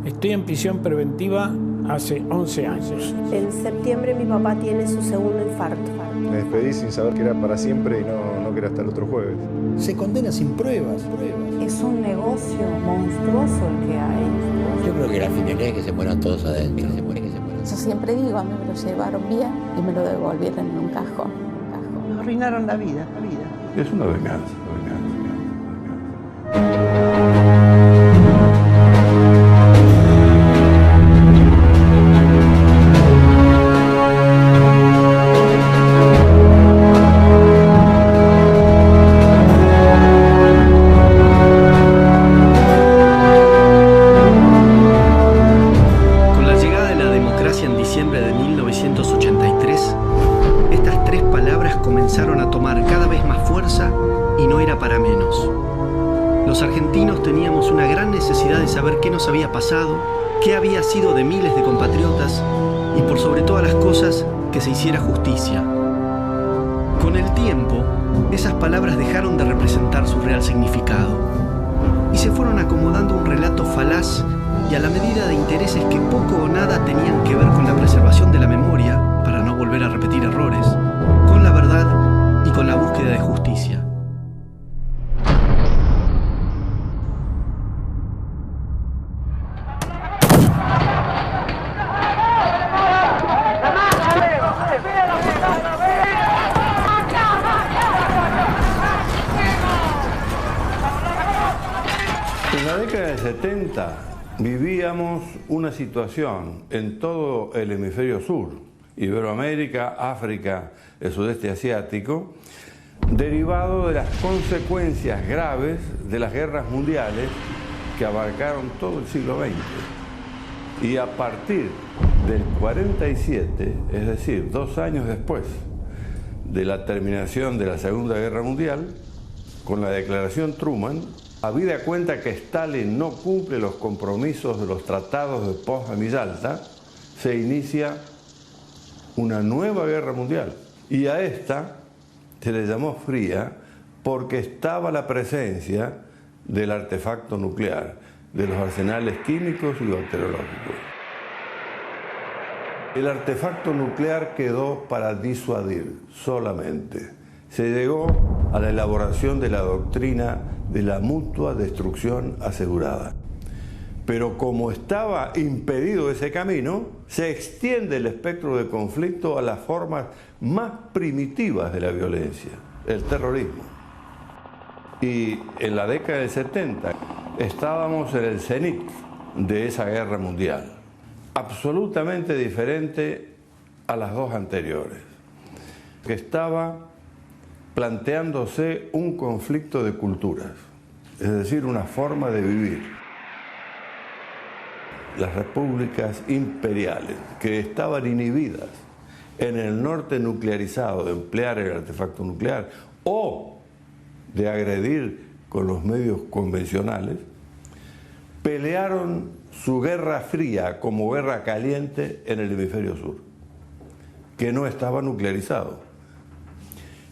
Estoy en prisión preventiva hace 11 años. En septiembre mi papá tiene su segundo infarto. Me despedí sin saber que era para siempre y no que era hasta el otro jueves. Se condena sin pruebas. Es un negocio monstruoso el que hay. Yo creo que la finalidad es que se mueran todos adentro. Yo siempre digo, a mí me lo llevaron bien y me lo devolvieron en un cajón. Nos arruinaron la vida. Es una venganza. Los argentinos teníamos una gran necesidad de saber qué nos había pasado, qué había sido de miles de compatriotas y por sobre todas las cosas, que se hiciera justicia. Con el tiempo, esas palabras dejaron de representar su real significado y se fueron acomodando a un relato falaz y a la medida de intereses que poco o nada tenían que ver con la preservación de la memoria, para no volver a repetir errores, con la verdad y con la búsqueda de justicia. En la década del 70 vivíamos una situación en todo el hemisferio sur, Iberoamérica, África, el sudeste asiático, derivado de las consecuencias graves de las guerras mundiales que abarcaron todo el siglo XX. Y a partir del 47, es decir, 2 años después de la terminación de la Segunda Guerra Mundial, con la declaración Truman, habida cuenta que Stalin no cumple los compromisos de los tratados de Potsdam y Yalta, se inicia una nueva guerra mundial. Y a esta se le llamó fría porque estaba la presencia del artefacto nuclear, de los arsenales químicos y bacteriológicos. El artefacto nuclear quedó para disuadir solamente. Se llegó a la elaboración de la doctrina de la mutua destrucción asegurada. Pero como estaba impedido ese camino, se extiende el espectro de conflicto a las formas más primitivas de la violencia, el terrorismo. Y en la década del 70 estábamos en el cenit de esa guerra mundial, absolutamente diferente a las dos anteriores, que estaba planteándose un conflicto de culturas, es decir, una forma de vivir. Las repúblicas imperiales, que estaban inhibidas en el norte nuclearizado de emplear el artefacto nuclear o de agredir con los medios convencionales, pelearon su guerra fría como guerra caliente en el hemisferio sur, que no estaba nuclearizado.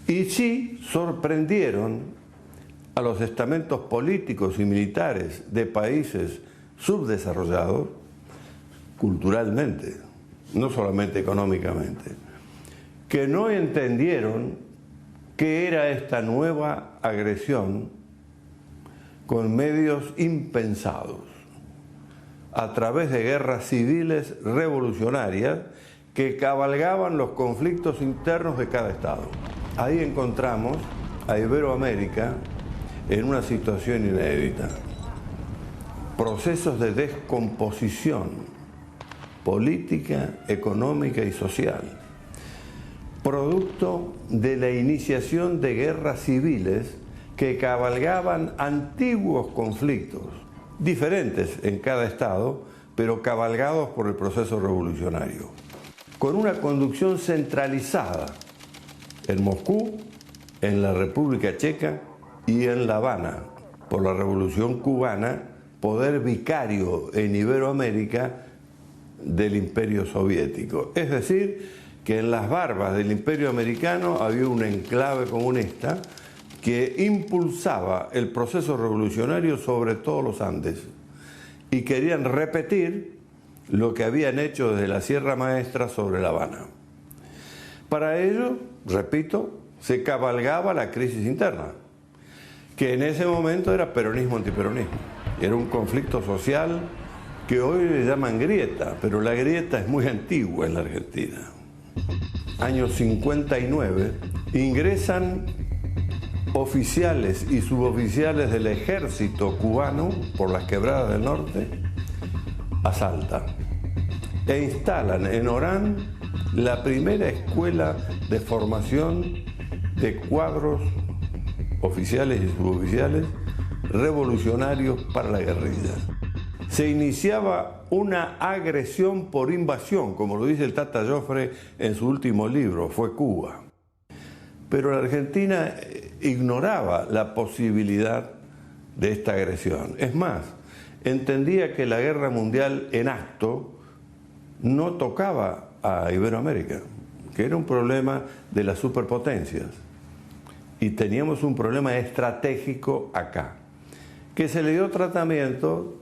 Y sí sorprendieron a los estamentos políticos y militares de países subdesarrollados culturalmente, no solamente económicamente, que no entendieron qué era esta nueva agresión con medios impensados, a través de guerras civiles revolucionarias que cabalgaban los conflictos internos de cada estado. Ahí encontramos a Iberoamérica en una situación inédita. Procesos de descomposición política, económica y social, producto de la iniciación de guerras civiles que cabalgaban antiguos conflictos, diferentes en cada estado, pero cabalgados por el proceso revolucionario, con una conducción centralizada en Moscú, en la República Checa y en La Habana, por la Revolución Cubana, poder vicario en Iberoamérica del Imperio Soviético. Es decir, que en las barbas del Imperio Americano había un enclave comunista que impulsaba el proceso revolucionario sobre todos los Andes y querían repetir lo que habían hecho desde la Sierra Maestra sobre La Habana. Para ello, repito, se cabalgaba la crisis interna, que en ese momento era peronismo-antiperonismo. Era un conflicto social que hoy le llaman grieta, pero la grieta es muy antigua en la Argentina. Año 59, ingresan oficiales y suboficiales del ejército cubano por las quebradas del norte a Salta e instalan en Orán la primera escuela de formación de cuadros oficiales y suboficiales revolucionarios para la guerrilla. Se iniciaba una agresión por invasión, como lo dice el Tata Joffre en su último libro, Fue Cuba. Pero la Argentina ignoraba la posibilidad de esta agresión. Es más, entendía que la guerra mundial en acto no tocaba a Iberoamérica, que era un problema de las superpotencias. Y teníamos un problema estratégico acá, que se le dio tratamiento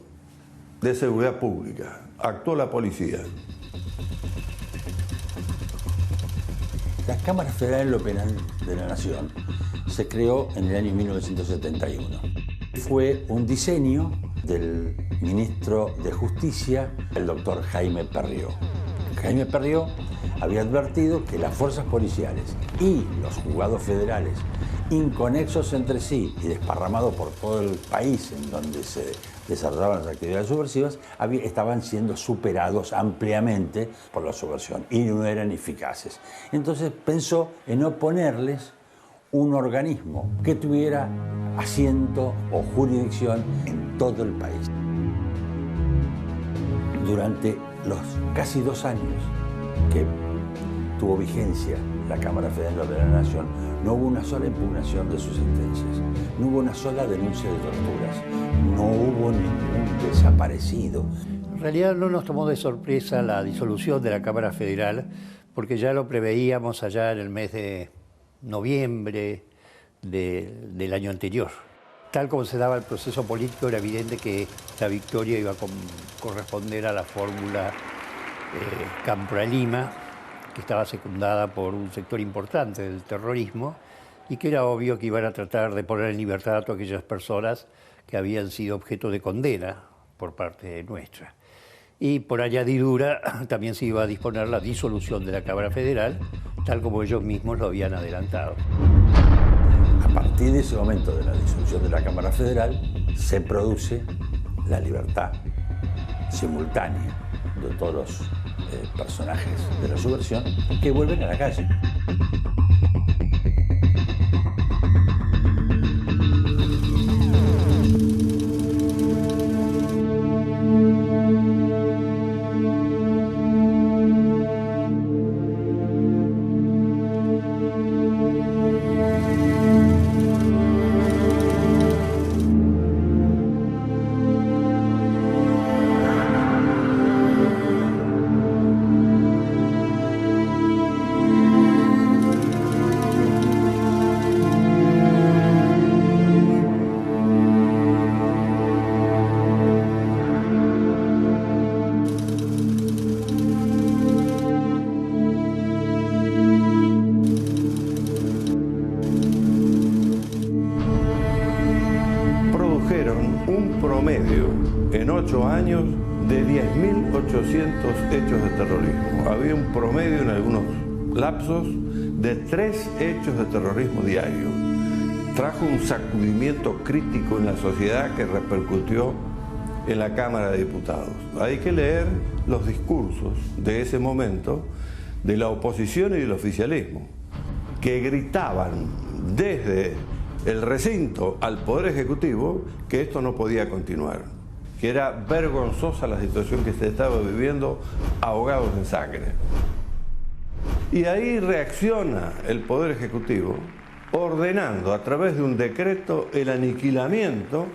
de seguridad pública. Actuó la policía. La Cámara Federal de lo Penal de la Nación se creó en el año 1971. Fue un diseño del ministro de Justicia, el doctor Jaime Perrió. Jaime Perrió había advertido que las fuerzas policiales y los juzgados federales, inconexos entre sí y desparramados por todo el país en donde se desarrollaban las actividades subversivas, estaban siendo superados ampliamente por la subversión y no eran eficaces. Entonces pensó en oponerles un organismo que tuviera asiento o jurisdicción en todo el país. Durante los casi 2 años que tuvo vigencia la Cámara Federal de la Nación, no hubo una sola impugnación de sus sentencias, no hubo una sola denuncia de torturas, no hubo ningún desaparecido. En realidad no nos tomó de sorpresa la disolución de la Cámara Federal, porque ya lo preveíamos allá en el mes de noviembre del año anterior. Tal como se daba el proceso político, era evidente que la victoria iba a corresponder a la fórmula Campralima, que estaba secundada por un sector importante del terrorismo y que era obvio que iban a tratar de poner en libertad a todas aquellas personas que habían sido objeto de condena por parte nuestra. Y por añadidura también se iba a disponer la disolución de la Cámara Federal, tal como ellos mismos lo habían adelantado. A partir de ese momento de la disolución de la Cámara Federal, se produce la libertad simultánea de todos los personajes de la subversión que vuelven a la calle. Un promedio en 8 años de 10.800 hechos de terrorismo. Había un promedio en algunos lapsos de 3 hechos de terrorismo diario. Trajo un sacudimiento crítico en la sociedad que repercutió en la Cámara de Diputados. Hay que leer los discursos de ese momento de la oposición y del oficialismo, que gritaban desde el recinto al Poder Ejecutivo que esto no podía continuar, que era vergonzosa la situación que se estaba viviendo, ahogados en sangre. Y ahí reacciona el Poder Ejecutivo ordenando a través de un decreto el aniquilamiento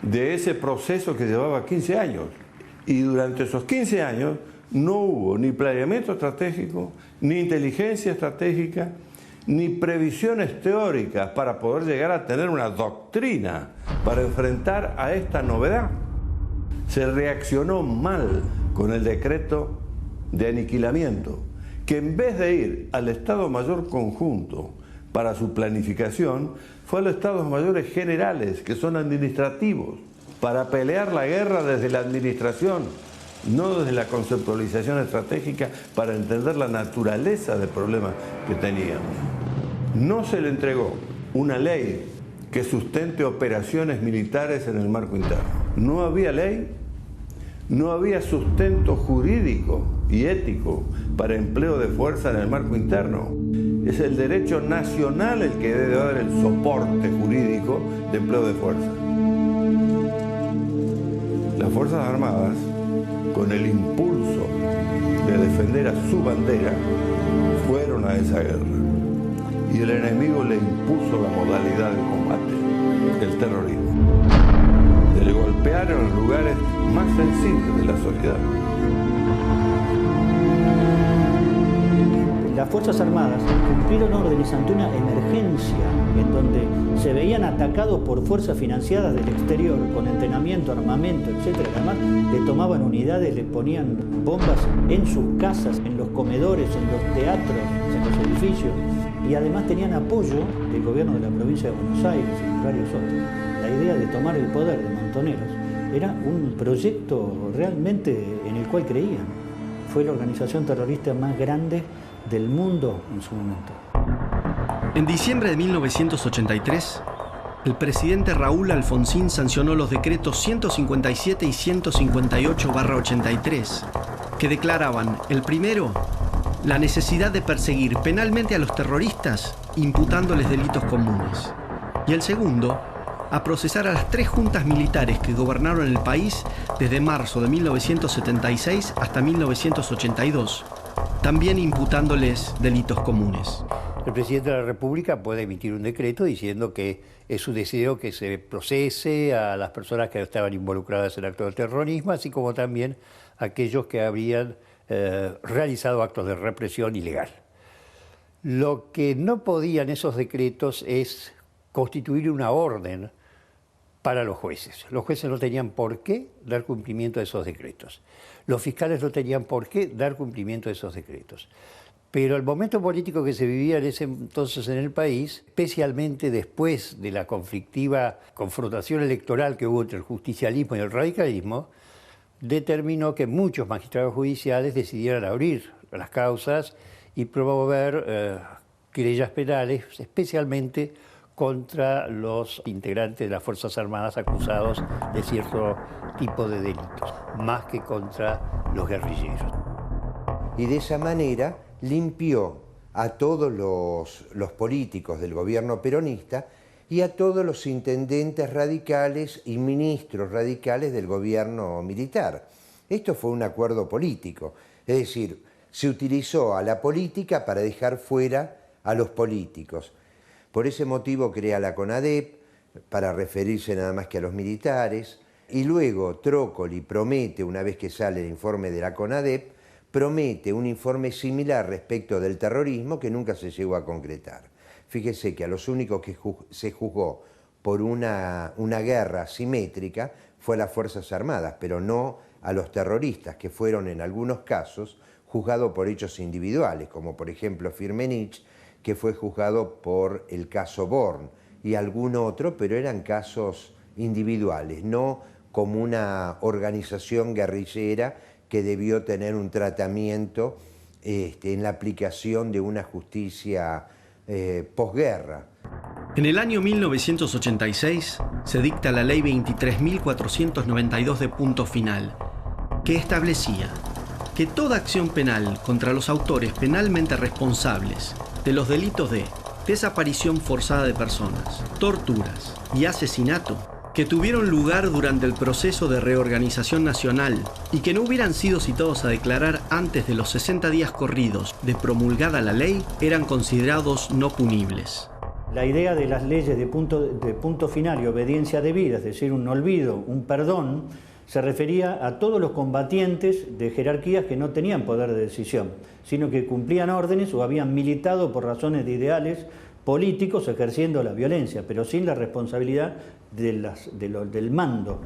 de ese proceso que llevaba 15 años. Y durante esos 15 años no hubo ni planeamiento estratégico, ni inteligencia estratégica, ni previsiones teóricas para poder llegar a tener una doctrina para enfrentar a esta novedad. se reaccionó mal con el decreto de aniquilamiento, que en vez de ir al Estado Mayor Conjunto para su planificación, fue a los Estados Mayores Generales, que son administrativos, para pelear la guerra desde la administración, no desde la conceptualización estratégica para entender la naturaleza del problema que teníamos. No se le entregó una ley que sustente operaciones militares en el marco interno. No había ley, no había sustento jurídico y ético para empleo de fuerza en el marco interno. Es el derecho nacional el que debe dar el soporte jurídico de empleo de fuerza. Las Fuerzas Armadas, con el impulso de defender a su bandera, fueron a esa guerra. Y el enemigo le impuso la modalidad de combate, el terrorismo. De golpear en los lugares más sensibles de la sociedad. Las Fuerzas Armadas cumplieron órdenes ante una emergencia en donde se veían atacados por fuerzas financiadas del exterior con entrenamiento, armamento, etc. Además, le tomaban unidades, le ponían bombas en sus casas, en los comedores, en los teatros, en los edificios, y además tenían apoyo del gobierno de la provincia de Buenos Aires y varios otros. La idea de tomar el poder de Montoneros era un proyecto realmente en el cual creían. Fue la organización terrorista más grande del mundo en su momento. En diciembre de 1983, el presidente Raúl Alfonsín sancionó los decretos 157 y 158/83, que declaraban, el primero, la necesidad de perseguir penalmente a los terroristas imputándoles delitos comunes, y el segundo, a procesar a las 3 juntas militares que gobernaron el país desde marzo de 1976 hasta 1982, también imputándoles delitos comunes. El presidente de la República puede emitir un decreto diciendo que es su deseo que se procese a las personas que estaban involucradas en actos de terrorismo, así como también a aquellos que habrían realizado actos de represión ilegal. Lo que no podían esos decretos es constituir una orden para los jueces. Los jueces no tenían por qué dar cumplimiento a esos decretos. Los fiscales no tenían por qué dar cumplimiento a esos decretos. Pero el momento político que se vivía en ese entonces en el país, especialmente después de la conflictiva confrontación electoral que hubo entre el justicialismo y el radicalismo, determinó que muchos magistrados judiciales decidieran abrir las causas y promover querellas penales, especialmente contra los integrantes de las Fuerzas Armadas acusados de cierto tipo de delitos, más que contra los guerrilleros. Y de esa manera limpió a todos los políticos del gobierno peronista y a todos los intendentes radicales y ministros radicales del gobierno militar. Esto fue un acuerdo político, es decir, se utilizó a la política para dejar fuera a los políticos. Por ese motivo crea la CONADEP, para referirse nada más que a los militares, y luego Trócoli promete, una vez que sale el informe de la CONADEP, promete un informe similar respecto del terrorismo que nunca se llegó a concretar. Fíjese que a los únicos que se juzgó por una guerra simétrica fue a las Fuerzas Armadas, pero no a los terroristas, que fueron en algunos casos juzgados por hechos individuales, como por ejemplo Firmenich, que fue juzgado por el caso Born, y algún otro, pero eran casos individuales, no como una organización guerrillera que debió tener un tratamiento en la aplicación de una justicia posguerra. En el año 1986 se dicta la Ley 23.492 de punto final, que establecía que toda acción penal contra los autores penalmente responsables de los delitos de desaparición forzada de personas, torturas y asesinato que tuvieron lugar durante el proceso de reorganización nacional y que no hubieran sido citados a declarar antes de los 60 días corridos de promulgada la ley, eran considerados no punibles. La idea de las leyes de punto final y obediencia debida, es decir, un olvido, un perdón, se refería a todos los combatientes de jerarquías que no tenían poder de decisión, sino que cumplían órdenes o habían militado por razones de ideales políticos ejerciendo la violencia, pero sin la responsabilidad del mando.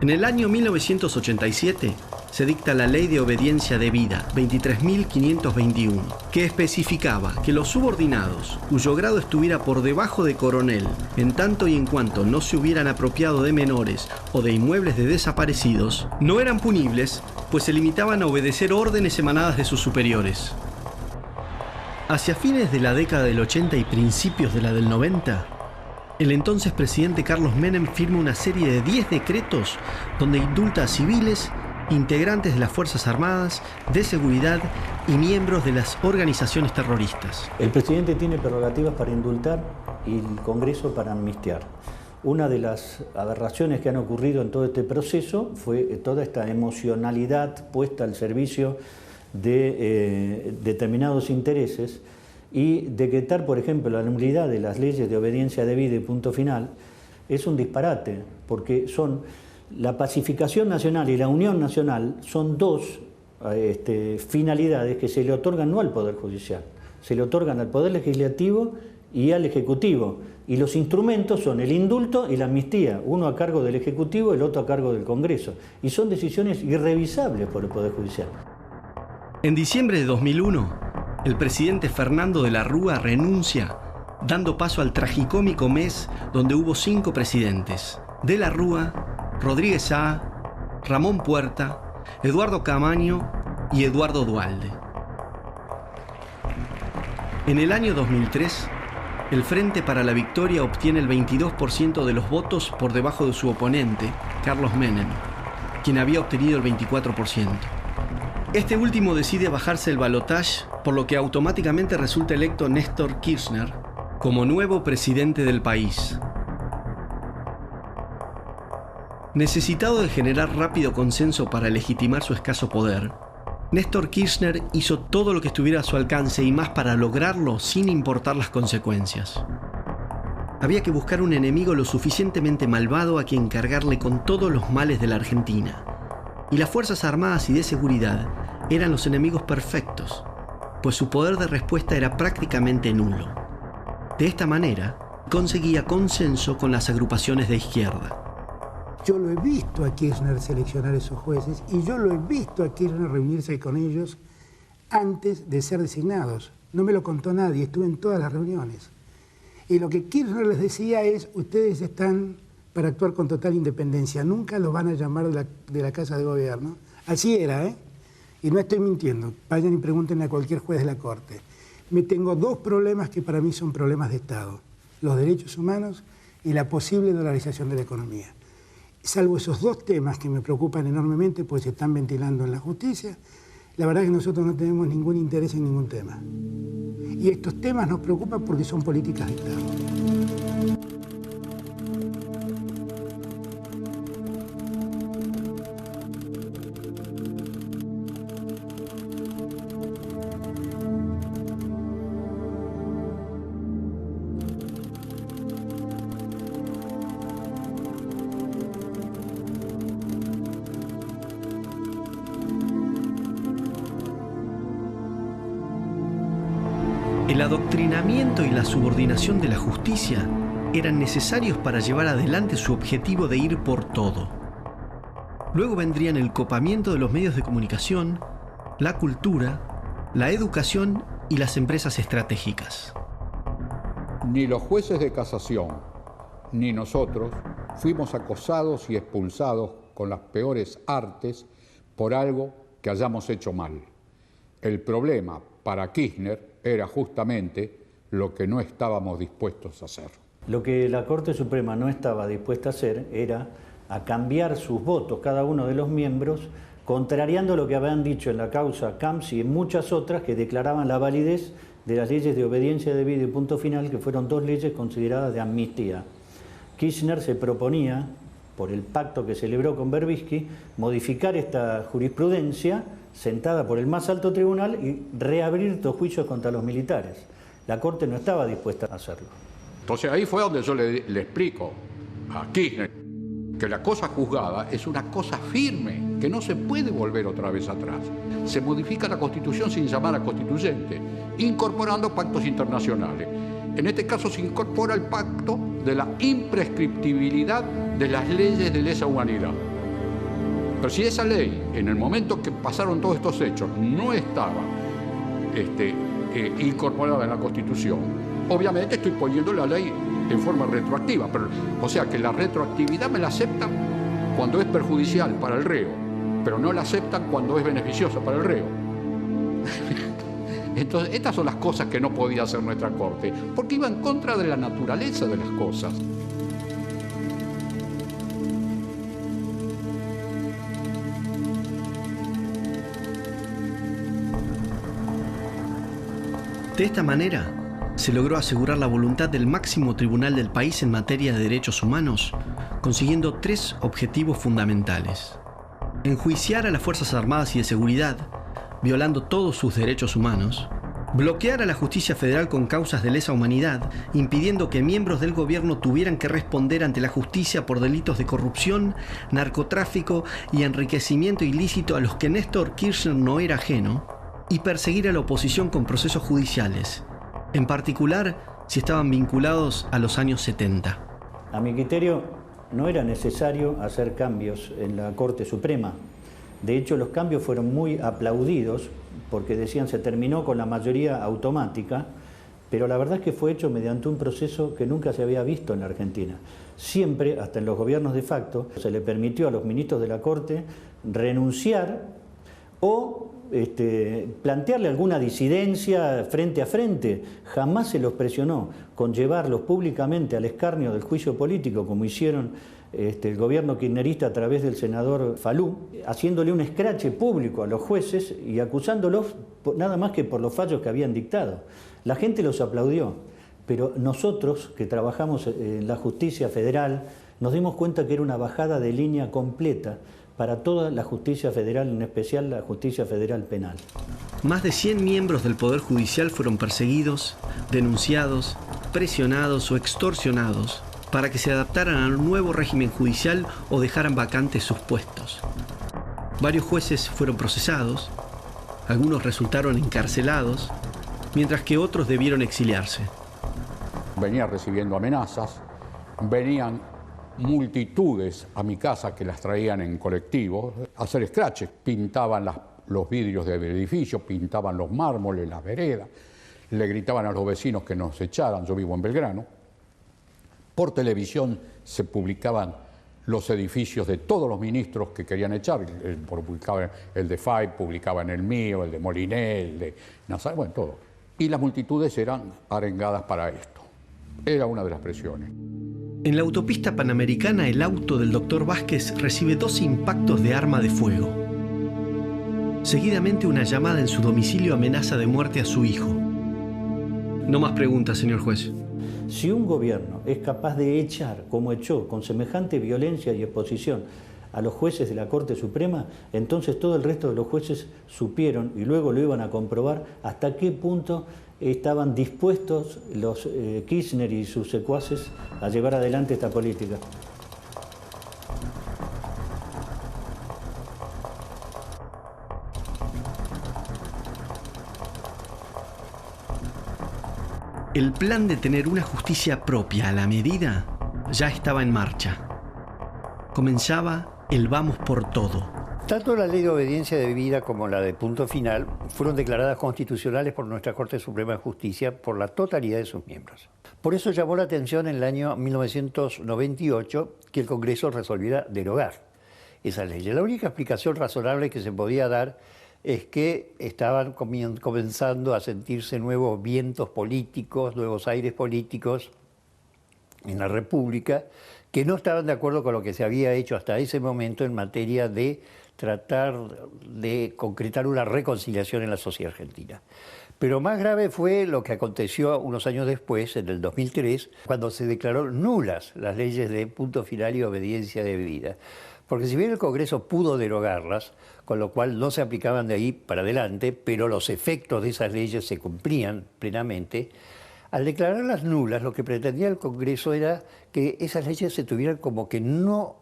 En el año 1987 se dicta la Ley de Obediencia Debida 23.521, que especificaba que los subordinados, cuyo grado estuviera por debajo de coronel, en tanto y en cuanto no se hubieran apropiado de menores o de inmuebles de desaparecidos, no eran punibles, pues se limitaban a obedecer órdenes emanadas de sus superiores. Hacia fines de la década del 80 y principios de la del 90, el entonces presidente Carlos Menem firma una serie de 10 decretos donde indulta a civiles, integrantes de las Fuerzas Armadas, de seguridad y miembros de las organizaciones terroristas. El presidente tiene prerrogativas para indultar y el Congreso para amnistiar. Una de las aberraciones que han ocurrido en todo este proceso fue toda esta emocionalidad puesta al servicio de determinados intereses, y decretar, por ejemplo, la nulidad de las leyes de obediencia debida y punto final es un disparate, porque son la pacificación nacional y la unión nacional son dos finalidades que se le otorgan no al Poder Judicial, se le otorgan al Poder Legislativo y al Ejecutivo, y los instrumentos son el indulto y la amnistía, uno a cargo del Ejecutivo, el otro a cargo del Congreso, y son decisiones irrevisables por el Poder Judicial. En diciembre de 2001, el presidente Fernando de la Rúa renuncia, dando paso al tragicómico mes donde hubo 5 presidentes: de la Rúa, Rodríguez Saa, Ramón Puerta, Eduardo Camaño y Eduardo Duhalde. En el año 2003, el Frente para la Victoria obtiene el 22% de los votos por debajo de su oponente, Carlos Menem, quien había obtenido el 24%. Este último decide bajarse el balotaje, por lo que automáticamente resulta electo Néstor Kirchner como nuevo presidente del país. Necesitado de generar rápido consenso para legitimar su escaso poder, Néstor Kirchner hizo todo lo que estuviera a su alcance y más para lograrlo sin importar las consecuencias. Había que buscar un enemigo lo suficientemente malvado a quien cargarle con todos los males de la Argentina. Y las Fuerzas Armadas y de Seguridad eran los enemigos perfectos, pues su poder de respuesta era prácticamente nulo. De esta manera, conseguía consenso con las agrupaciones de izquierda. Yo lo he visto a Kirchner seleccionar esos jueces y yo lo he visto a Kirchner reunirse con ellos antes de ser designados. No me lo contó nadie, estuve en todas las reuniones. Y lo que Kirchner les decía es: ustedes están para actuar con total independencia, nunca los van a llamar de la Casa de Gobierno. Así era, ¿eh? Y no estoy mintiendo, vayan y pregúntenle a cualquier juez de la Corte. Me tengo 2 problemas que para mí son problemas de Estado: los derechos humanos y la posible dolarización de la economía. Salvo esos 2 temas que me preocupan enormemente, pues se están ventilando en la justicia, la verdad es que nosotros no tenemos ningún interés en ningún tema. Y estos temas nos preocupan porque son políticas de Estado. El adoctrinamiento y la subordinación de la justicia eran necesarios para llevar adelante su objetivo de ir por todo. Luego vendrían el copamiento de los medios de comunicación, la cultura, la educación y las empresas estratégicas. Ni los jueces de casación, ni nosotros fuimos acosados y expulsados con las peores artes por algo que hayamos hecho mal. El problema para Kirchner era justamente lo que no estábamos dispuestos a hacer. Lo que la Corte Suprema no estaba dispuesta a hacer era a cambiar sus votos, cada uno de los miembros, contrariando lo que habían dicho en la causa Camps y en muchas otras que declaraban la validez de las leyes de obediencia debida y punto final, que fueron 2 leyes consideradas de amnistía. Kirchner se proponía, por el pacto que celebró con Berbisky, modificar esta jurisprudencia sentada por el más alto tribunal y reabrir estos juicios contra los militares. La Corte no estaba dispuesta a hacerlo. Entonces ahí fue donde yo le explico a Kirchner que la cosa juzgada es una cosa firme, que no se puede volver otra vez atrás. Se modifica la Constitución sin llamar a constituyente, incorporando pactos internacionales. En este caso se incorpora el pacto de la imprescriptibilidad de las leyes de lesa humanidad. Pero si esa ley, en el momento que pasaron todos estos hechos, no estaba incorporada en la Constitución, obviamente estoy poniendo la ley en forma retroactiva. O sea que la retroactividad me la aceptan cuando es perjudicial para el reo, pero no la aceptan cuando es beneficiosa para el reo. Entonces, estas son las cosas que no podía hacer nuestra Corte, porque iba en contra de la naturaleza de las cosas. De esta manera, se logró asegurar la voluntad del máximo tribunal del país en materia de derechos humanos, consiguiendo 3 objetivos fundamentales: enjuiciar a las Fuerzas Armadas y de Seguridad, violando todos sus derechos humanos; bloquear a la justicia federal con causas de lesa humanidad, impidiendo que miembros del gobierno tuvieran que responder ante la justicia por delitos de corrupción, narcotráfico y enriquecimiento ilícito a los que Néstor Kirchner no era ajeno; y perseguir a la oposición con procesos judiciales, en particular si estaban vinculados a los años 70. A mi criterio, no era necesario hacer cambios en la Corte Suprema. De hecho, los cambios fueron muy aplaudidos porque decían se terminó con la mayoría automática, pero la verdad es que fue hecho mediante un proceso que nunca se había visto en la Argentina. Siempre, hasta en los gobiernos de facto, se le permitió a los ministros de la Corte renunciar o plantearle alguna disidencia frente a frente. Jamás se los presionó con llevarlos públicamente al escarnio del juicio político, como hicieron el gobierno kirchnerista a través del senador Falú, haciéndole un escrache público a los jueces y acusándolos nada más que por los fallos que habían dictado. La gente los aplaudió, pero nosotros que trabajamos en la justicia federal nos dimos cuenta que era una bajada de línea completa para toda la justicia federal, en especial la justicia federal penal. Más de 100 miembros del Poder Judicial fueron perseguidos, denunciados, presionados o extorsionados para que se adaptaran al nuevo régimen judicial o dejaran vacantes sus puestos. Varios jueces fueron procesados, algunos resultaron encarcelados, mientras que otros debieron exiliarse. Venía recibiendo amenazas, venían multitudes a mi casa que las traían en colectivo a hacer scratches, pintaban los vidrios del edificio, pintaban los mármoles, las veredas, le gritaban a los vecinos que nos echaran. Yo vivo en Belgrano. Por televisión se publicaban los edificios de todos los ministros que querían echar. Publicaban el de Fay, publicaban el mío, el de Moliné, el de Nazar, bueno, todo. Y las multitudes eran arengadas para esto. Era una de las presiones. En la autopista panamericana, el auto del doctor Vázquez recibe 2 impactos de arma de fuego. Seguidamente, una llamada en su domicilio amenaza de muerte a su hijo. No más preguntas, señor juez. Si un gobierno es capaz de echar, como echó, con semejante violencia y exposición a los jueces de la Corte Suprema, entonces todo el resto de los jueces supieron, y luego lo iban a comprobar, hasta qué punto estaban dispuestos los Kirchner y sus secuaces a llevar adelante esta política. El plan de tener una justicia propia a la medida ya estaba en marcha. Comenzaba el vamos por todo. Tanto la ley de obediencia debida como la de punto final fueron declaradas constitucionales por nuestra Corte Suprema de Justicia por la totalidad de sus miembros. Por eso llamó la atención en el año 1998 que el Congreso resolviera derogar esas leyes. La única explicación razonable que se podía dar es que estaban comenzando a sentirse nuevos vientos políticos, nuevos aires políticos en la República, que no estaban de acuerdo con lo que se había hecho hasta ese momento en materia de tratar de concretar una reconciliación en la sociedad argentina. Pero más grave fue lo que aconteció unos años después, en el 2003, cuando se declararon nulas las leyes de punto final y obediencia debida. Porque si bien el Congreso pudo derogarlas, con lo cual no se aplicaban de ahí para adelante, pero los efectos de esas leyes se cumplían plenamente, al declararlas nulas, lo que pretendía el Congreso era que esas leyes se tuvieran como que no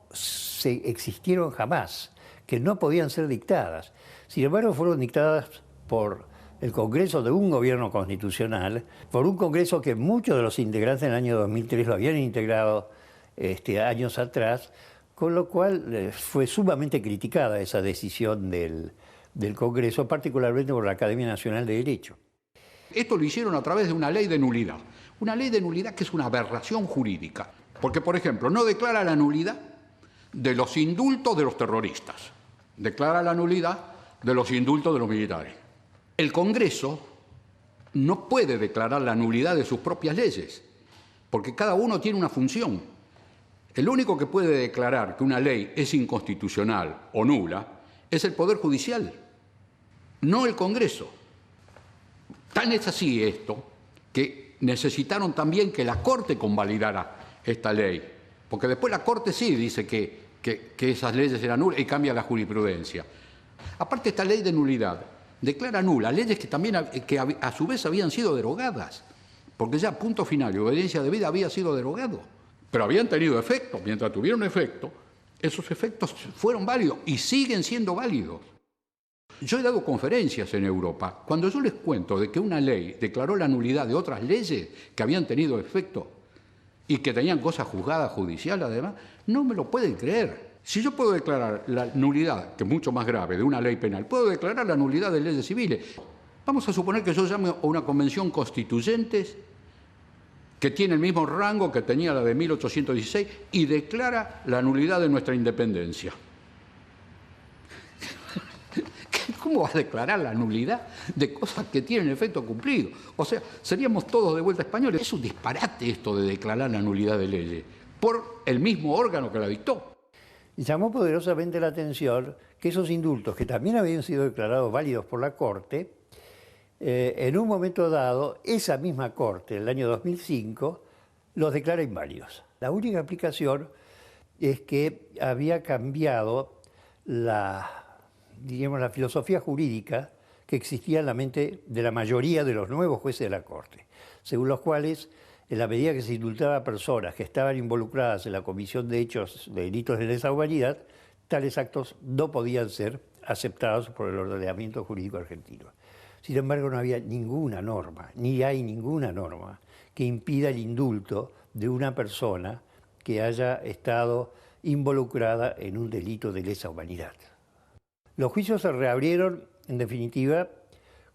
existieron jamás, que no podían ser dictadas. Sin embargo, fueron dictadas por el Congreso de un gobierno constitucional, por un Congreso que muchos de los integrantes en el año 2003 lo habían integrado años atrás, con lo cual fue sumamente criticada esa decisión del Congreso, particularmente por la Academia Nacional de Derecho. Esto lo hicieron a través de una ley de nulidad. Una ley de nulidad que es una aberración jurídica. Porque, por ejemplo, no declara la nulidad de los indultos de los terroristas. Declara la nulidad de los indultos de los militares. El Congreso no puede declarar la nulidad de sus propias leyes, porque cada uno tiene una función. El único que puede declarar que una ley es inconstitucional o nula es el Poder Judicial, no el Congreso. Tan es así esto que necesitaron también que la Corte convalidara esta ley, porque después la Corte sí dice que esas leyes eran nulas y cambia la jurisprudencia. Aparte, esta ley de nulidad declara nulas leyes que también a su vez habían sido derogadas, porque ya punto final y obediencia debida había sido derogado, pero habían tenido efecto. Mientras tuvieron efecto, esos efectos fueron válidos y siguen siendo válidos. Yo he dado conferencias en Europa. Cuando yo les cuento de que una ley declaró la nulidad de otras leyes que habían tenido efecto y que tenían cosas juzgadas judicial además, no me lo pueden creer. Si yo puedo declarar la nulidad, que es mucho más grave, de una ley penal, puedo declarar la nulidad de leyes civiles. Vamos a suponer que yo llame a una convención constituyentes que tiene el mismo rango que tenía la de 1816 y declara la nulidad de nuestra independencia. ¿Cómo va a declarar la nulidad de cosas que tienen efecto cumplido? O sea, seríamos todos de vuelta españoles. Es un disparate esto de declarar la nulidad de leyes por el mismo órgano que la dictó. Y llamó poderosamente la atención que esos indultos, que también habían sido declarados válidos por la Corte, en un momento dado, esa misma Corte, en el año 2005, los declara inválidos. La única explicación es que había cambiado la filosofía jurídica que existía en la mente de la mayoría de los nuevos jueces de la Corte, según los cuales, en la medida que se indultaba a personas que estaban involucradas en la comisión de hechos de delitos de lesa humanidad, tales actos no podían ser aceptados por el ordenamiento jurídico argentino. Sin embargo, no había ninguna norma, ni hay ninguna norma, que impida el indulto de una persona que haya estado involucrada en un delito de lesa humanidad. Los juicios se reabrieron, en definitiva,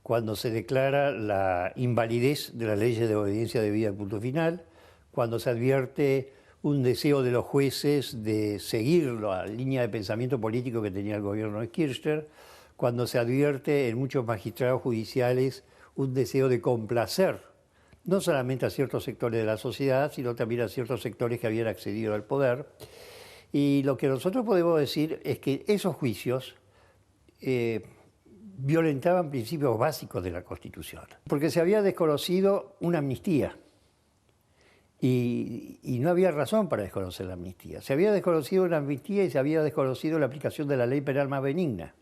cuando se declara la invalidez de las leyes de obediencia debida al punto final, cuando se advierte un deseo de los jueces de seguir la línea de pensamiento político que tenía el gobierno de Kirchner, cuando se advierte en muchos magistrados judiciales un deseo de complacer no solamente a ciertos sectores de la sociedad, sino también a ciertos sectores que habían accedido al poder. Y lo que nosotros podemos decir es que esos juicios violentaban principios básicos de la Constitución, porque se había desconocido una amnistía y no había razón para desconocer la amnistía. Se había desconocido una amnistía y se había desconocido la aplicación de la ley penal más benigna,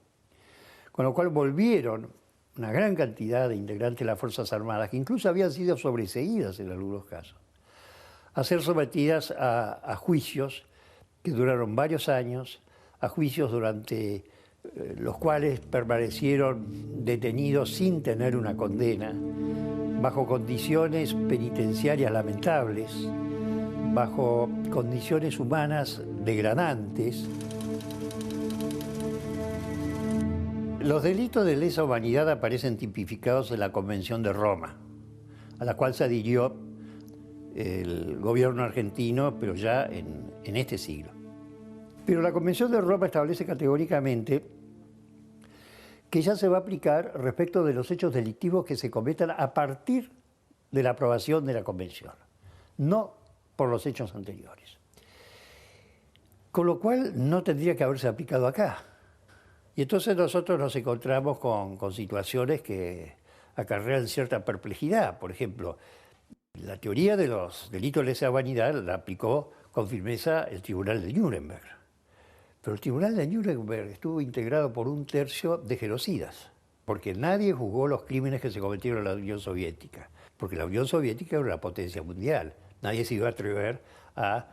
con lo cual volvieron una gran cantidad de integrantes de las Fuerzas Armadas, que incluso habían sido sobreseídas en algunos casos, a ser sometidas a juicios que duraron varios años, a juicios durante los cuales permanecieron detenidos sin tener una condena, bajo condiciones penitenciarias lamentables, bajo condiciones humanas degradantes. Los delitos de lesa humanidad aparecen tipificados en la Convención de Roma, a la cual se adhirió el gobierno argentino, pero ya en este siglo. Pero la Convención de Roma establece categóricamente que ya se va a aplicar respecto de los hechos delictivos que se cometan a partir de la aprobación de la Convención, no por los hechos anteriores. Con lo cual no tendría que haberse aplicado acá. Y entonces nosotros nos encontramos con situaciones que acarrean cierta perplejidad. Por ejemplo, la teoría de los delitos de lesa humanidad la aplicó con firmeza el Tribunal de Nuremberg. Pero el Tribunal de Nuremberg estuvo integrado por 1/3 de genocidas, porque nadie juzgó los crímenes que se cometieron en la Unión Soviética, porque la Unión Soviética era una potencia mundial. Nadie se iba a atrever a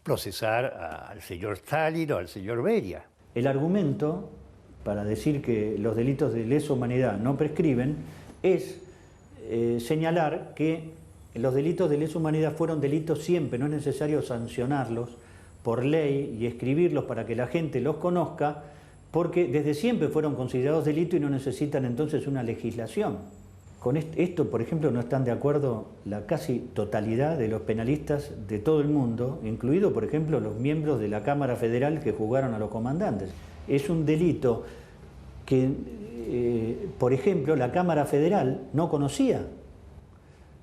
procesar al señor Stalin o al señor Beria. El argumento para decir que los delitos de lesa humanidad no prescriben es señalar que los delitos de lesa humanidad fueron delitos siempre, no es necesario sancionarlos por ley y escribirlos para que la gente los conozca, porque desde siempre fueron considerados delitos y no necesitan entonces una legislación. Con esto, por ejemplo, no están de acuerdo la casi totalidad de los penalistas de todo el mundo, incluido, por ejemplo, los miembros de la Cámara Federal que juzgaron a los comandantes. Es un delito que, por ejemplo, la Cámara Federal no conocía,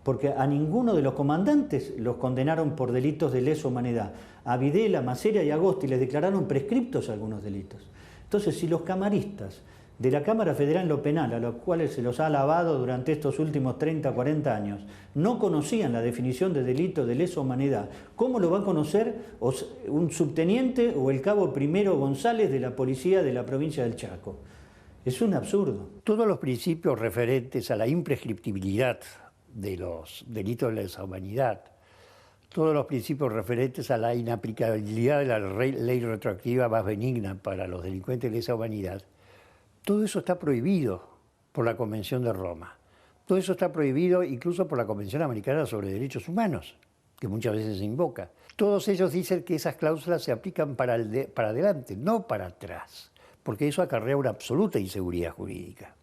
porque a ninguno de los comandantes los condenaron por delitos de lesa humanidad. A Videla, Macera y Agosti les declararon prescriptos algunos delitos. Entonces, si los camaristas de la Cámara Federal en lo penal, a los cuales se los ha alabado durante estos últimos 30, 40 años, no conocían la definición de delito de lesa humanidad, ¿cómo lo va a conocer un subteniente o el cabo Primero González de la policía de la provincia del Chaco? Es un absurdo. Todos los principios referentes a la imprescriptibilidad de los delitos de lesa humanidad, todos los principios referentes a la inaplicabilidad de la ley retroactiva más benigna para los delincuentes de lesa humanidad, todo eso está prohibido por la Convención de Roma. Todo eso está prohibido incluso por la Convención Americana sobre Derechos Humanos, que muchas veces se invoca. Todos ellos dicen que esas cláusulas se aplican para adelante, no para atrás, porque eso acarrea una absoluta inseguridad jurídica.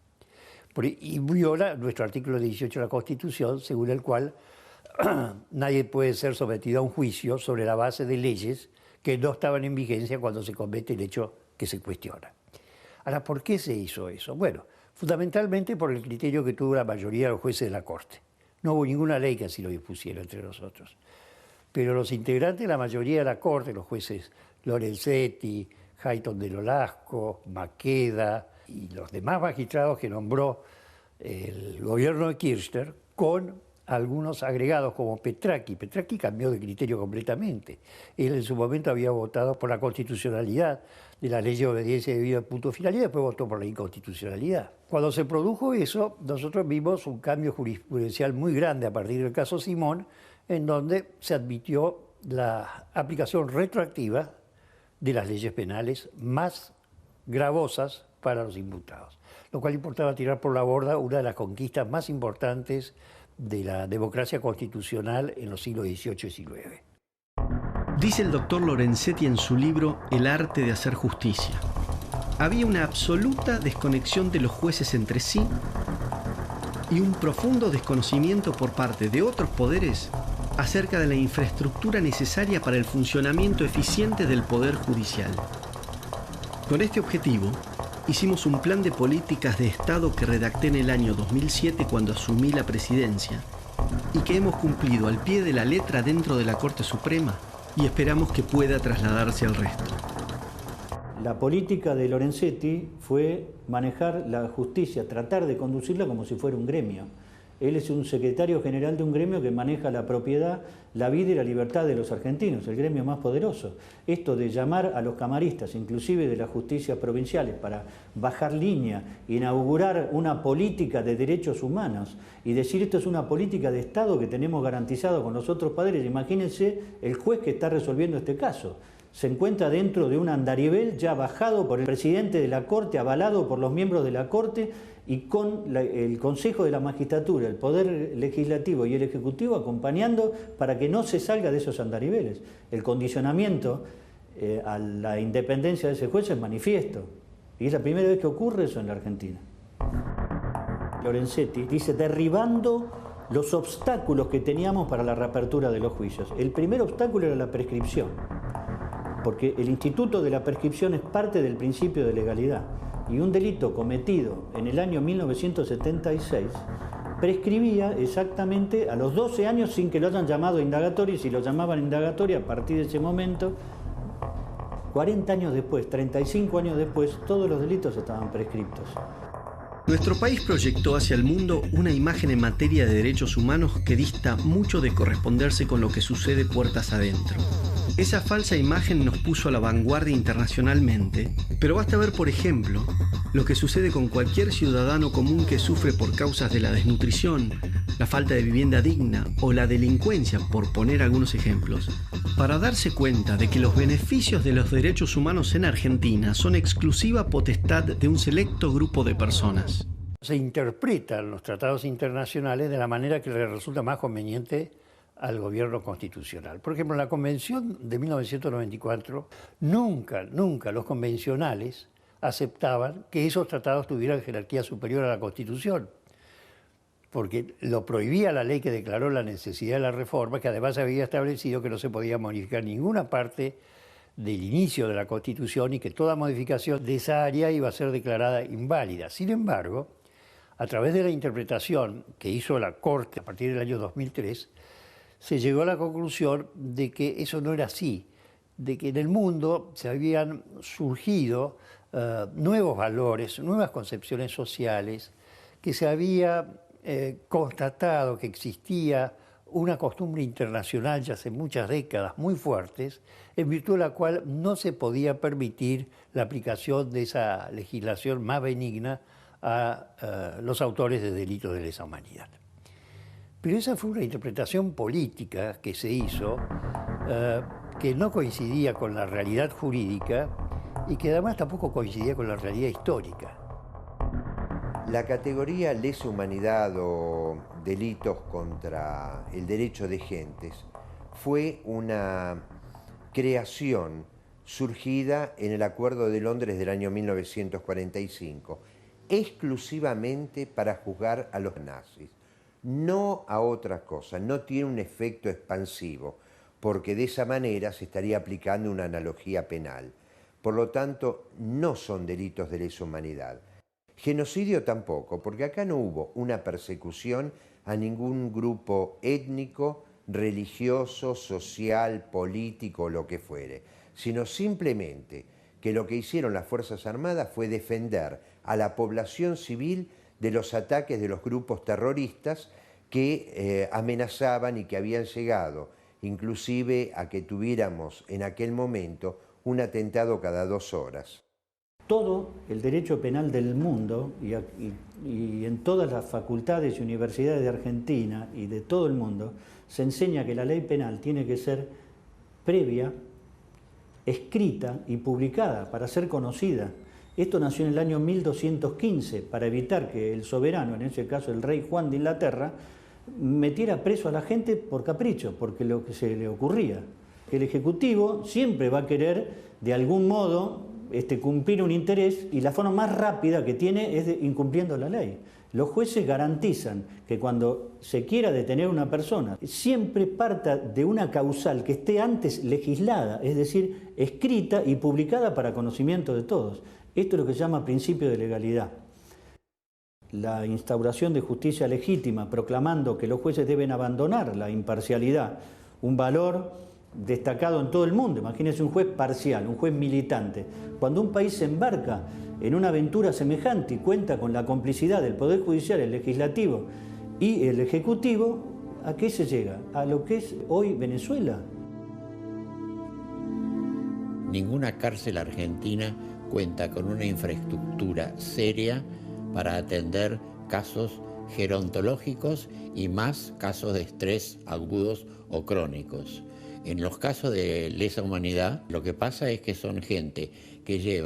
Y viola nuestro artículo 18 de la Constitución, según el cual nadie puede ser sometido a un juicio sobre la base de leyes que no estaban en vigencia cuando se comete el hecho que se cuestiona. Ahora, ¿por qué se hizo eso? Bueno, fundamentalmente por el criterio que tuvo la mayoría de los jueces de la Corte. No hubo ninguna ley que así lo dispusiera entre nosotros. Pero los integrantes de la mayoría de la Corte, los jueces Lorenzetti, Hayton del Olasco, Maqueda y los demás magistrados que nombró el gobierno de Kirchner, con algunos agregados como Petracchi. Petracchi cambió de criterio completamente. Él en su momento había votado por la constitucionalidad de la ley de obediencia debida al punto final y después votó por la inconstitucionalidad. Cuando se produjo eso, nosotros vimos un cambio jurisprudencial muy grande a partir del caso Simón, en donde se admitió la aplicación retroactiva de las leyes penales más gravosas para los imputados, lo cual importaba tirar por la borda una de las conquistas más importantes de la democracia constitucional en los siglos XVIII y XIX. Dice el doctor Lorenzetti en su libro El arte de hacer justicia. Había una absoluta desconexión de los jueces entre sí y un profundo desconocimiento por parte de otros poderes acerca de la infraestructura necesaria para el funcionamiento eficiente del Poder Judicial. Con este objetivo, hicimos un plan de políticas de Estado que redacté en el año 2007 cuando asumí la presidencia y que hemos cumplido al pie de la letra dentro de la Corte Suprema y esperamos que pueda trasladarse al resto. La política de Lorenzetti fue manejar la justicia, tratar de conducirla como si fuera un gremio. Él es un secretario general de un gremio que maneja la propiedad, la vida y la libertad de los argentinos, el gremio más poderoso. Esto de llamar a los camaristas, inclusive de las justicias provinciales, para bajar línea, inaugurar una política de derechos humanos y decir esto es una política de Estado que tenemos garantizado con los otros poderes. Imagínense el juez que está resolviendo este caso. Se encuentra dentro de un andarivel ya bajado por el presidente de la Corte, avalado por los miembros de la Corte y con el Consejo de la Magistratura, el Poder Legislativo y el Ejecutivo acompañando para que no se salga de esos andariveles. El condicionamiento a la independencia de ese juez es manifiesto y es la primera vez que ocurre eso en la Argentina. Lorenzetti dice, derribando los obstáculos que teníamos para la reapertura de los juicios. El primer obstáculo era la prescripción, porque el instituto de la prescripción es parte del principio de legalidad. Y un delito cometido en el año 1976 prescribía exactamente a los 12 años sin que lo hayan llamado indagatorio, y si lo llamaban indagatorio a partir de ese momento, 40 años después, 35 años después, todos los delitos estaban prescriptos. Nuestro país proyectó hacia el mundo una imagen en materia de derechos humanos que dista mucho de corresponderse con lo que sucede puertas adentro. Esa falsa imagen nos puso a la vanguardia internacionalmente, pero basta ver, por ejemplo, lo que sucede con cualquier ciudadano común que sufre por causas de la desnutrición, la falta de vivienda digna o la delincuencia, por poner algunos ejemplos, para darse cuenta de que los beneficios de los derechos humanos en Argentina son exclusiva potestad de un selecto grupo de personas. Se interpretan los tratados internacionales de la manera que le resulta más conveniente al gobierno constitucional. Por ejemplo, en la Convención de 1994, nunca los convencionales aceptaban que esos tratados tuvieran jerarquía superior a la Constitución, porque lo prohibía la ley que declaró la necesidad de la reforma, que además había establecido que no se podía modificar ninguna parte del inicio de la Constitución y que toda modificación de esa área iba a ser declarada inválida. Sin embargo, a través de la interpretación que hizo la Corte a partir del año 2003, se llegó a la conclusión de que eso no era así, de que en el mundo se habían surgido nuevos valores, nuevas concepciones sociales, que se había constatado que existía una costumbre internacional ya hace muchas décadas muy fuertes, en virtud de la cual no se podía permitir la aplicación de esa legislación más benigna a los autores de delitos de lesa humanidad. Pero esa fue una interpretación política que se hizo, que no coincidía con la realidad jurídica y que además tampoco coincidía con la realidad histórica. La categoría lesa humanidad o delitos contra el derecho de gentes fue una creación surgida en el Acuerdo de Londres del año 1945, exclusivamente para juzgar a los nazis, no a otra cosa, no tiene un efecto expansivo, porque de esa manera se estaría aplicando una analogía penal. Por lo tanto, no son delitos de lesa humanidad. Genocidio tampoco, porque acá no hubo una persecución a ningún grupo étnico, religioso, social, político, lo que fuere, sino simplemente que lo que hicieron las Fuerzas Armadas fue defender a la población civil de los ataques de los grupos terroristas que amenazaban y que habían llegado inclusive a que tuviéramos en aquel momento un atentado cada 2 horas. Todo el derecho penal del mundo y en todas las facultades y universidades de Argentina y de todo el mundo se enseña que la ley penal tiene que ser previa, escrita y publicada para ser conocida. Esto nació en el año 1215 para evitar que el soberano, en ese caso el rey Juan de Inglaterra, metiera preso a la gente por capricho, porque lo que se le ocurría. El Ejecutivo siempre va a querer de algún modo cumplir un interés y la forma más rápida que tiene es incumpliendo la ley. Los jueces garantizan que cuando se quiera detener a una persona, siempre parta de una causal que esté antes legislada, es decir, escrita y publicada para conocimiento de todos. Esto es lo que se llama principio de legalidad. La instauración de justicia legítima, proclamando que los jueces deben abandonar la imparcialidad, un valor destacado en todo el mundo. Imagínense un juez parcial, un juez militante. Cuando un país se embarca en una aventura semejante y cuenta con la complicidad del Poder Judicial, el Legislativo y el Ejecutivo, ¿a qué se llega? A lo que es hoy Venezuela. Ninguna cárcel argentina cuenta con una infraestructura seria para atender casos gerontológicos y más casos de estrés agudos o crónicos. En los casos de lesa humanidad, lo que pasa es que son gente que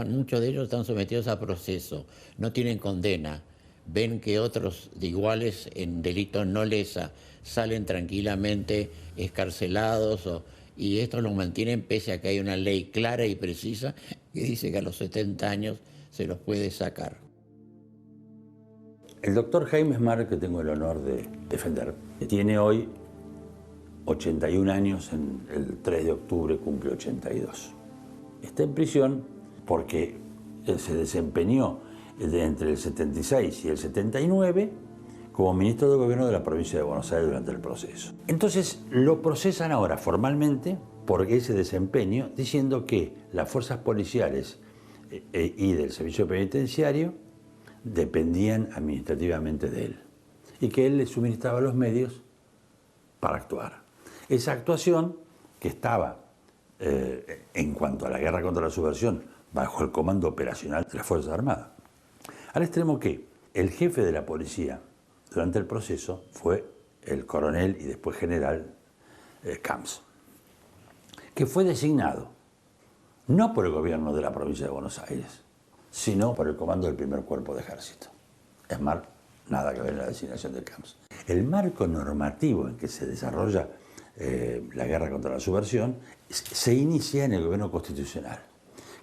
muchos de ellos están sometidos a proceso, no tienen condena, ven que otros de iguales en delitos no lesa salen tranquilamente excarcelados y esto los mantienen pese a que hay una ley clara y precisa que dice que a los 70 años se los puede sacar. El doctor Jaime Smart, que tengo el honor de defender, tiene hoy 81 años, el 3 de octubre cumple 82. Está en prisión porque se desempeñó entre el 76 y el 79 como ministro de Gobierno de la provincia de Buenos Aires durante el proceso. Entonces lo procesan ahora formalmente por ese desempeño, diciendo que las fuerzas policiales y del servicio penitenciario dependían administrativamente de él y que él les suministraba los medios para actuar. Esa actuación, que estaba, en cuanto a la guerra contra la subversión, bajo el comando operacional de las Fuerzas Armadas, al extremo que el jefe de la policía durante el proceso fue el coronel y después general Camps, que fue designado no por el gobierno de la provincia de Buenos Aires, sino por el comando del primer cuerpo de ejército. ESMAD, nada que ver en la designación de Camps. El marco normativo en que se desarrolla la guerra contra la subversión se inicia en el gobierno constitucional,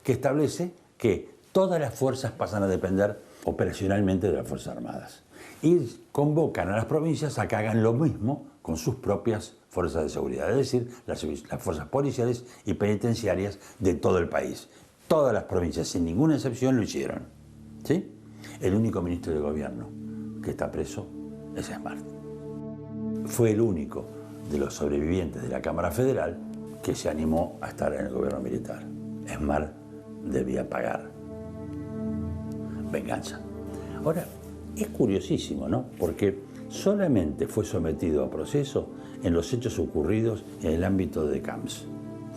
que establece que todas las fuerzas pasan a depender operacionalmente de las Fuerzas Armadas y convocan a las provincias a que hagan lo mismo con sus propias fuerzas de seguridad, es decir, las fuerzas policiales y penitenciarias de todo el país. Todas las provincias, sin ninguna excepción, lo hicieron. ¿Sí? El único ministro de gobierno que está preso es ESMAD. Fue el único de los sobrevivientes de la Cámara Federal que se animó a estar en el gobierno militar. ESMAD debía pagar venganza. Ahora, es curiosísimo, ¿no? Porque solamente fue sometido a proceso en los hechos ocurridos en el ámbito de Camps,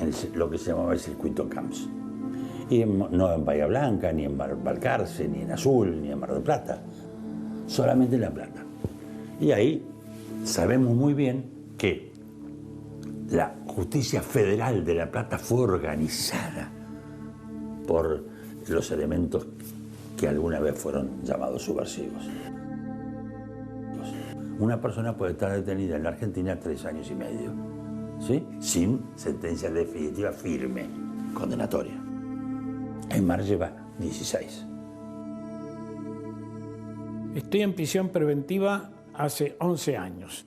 en lo que se llamaba el circuito Camps. Y no en Bahía Blanca, ni en Balcarce, ni en Azul, ni en Mar del Plata, solamente en La Plata. Y ahí sabemos muy bien que la justicia federal de La Plata fue organizada por los elementos que alguna vez fueron llamados subversivos. Una persona puede estar detenida en la Argentina 3 años y medio, ¿sí? Sin sentencia definitiva firme, condenatoria. ESMAD lleva 16. Estoy en prisión preventiva hace 11 años.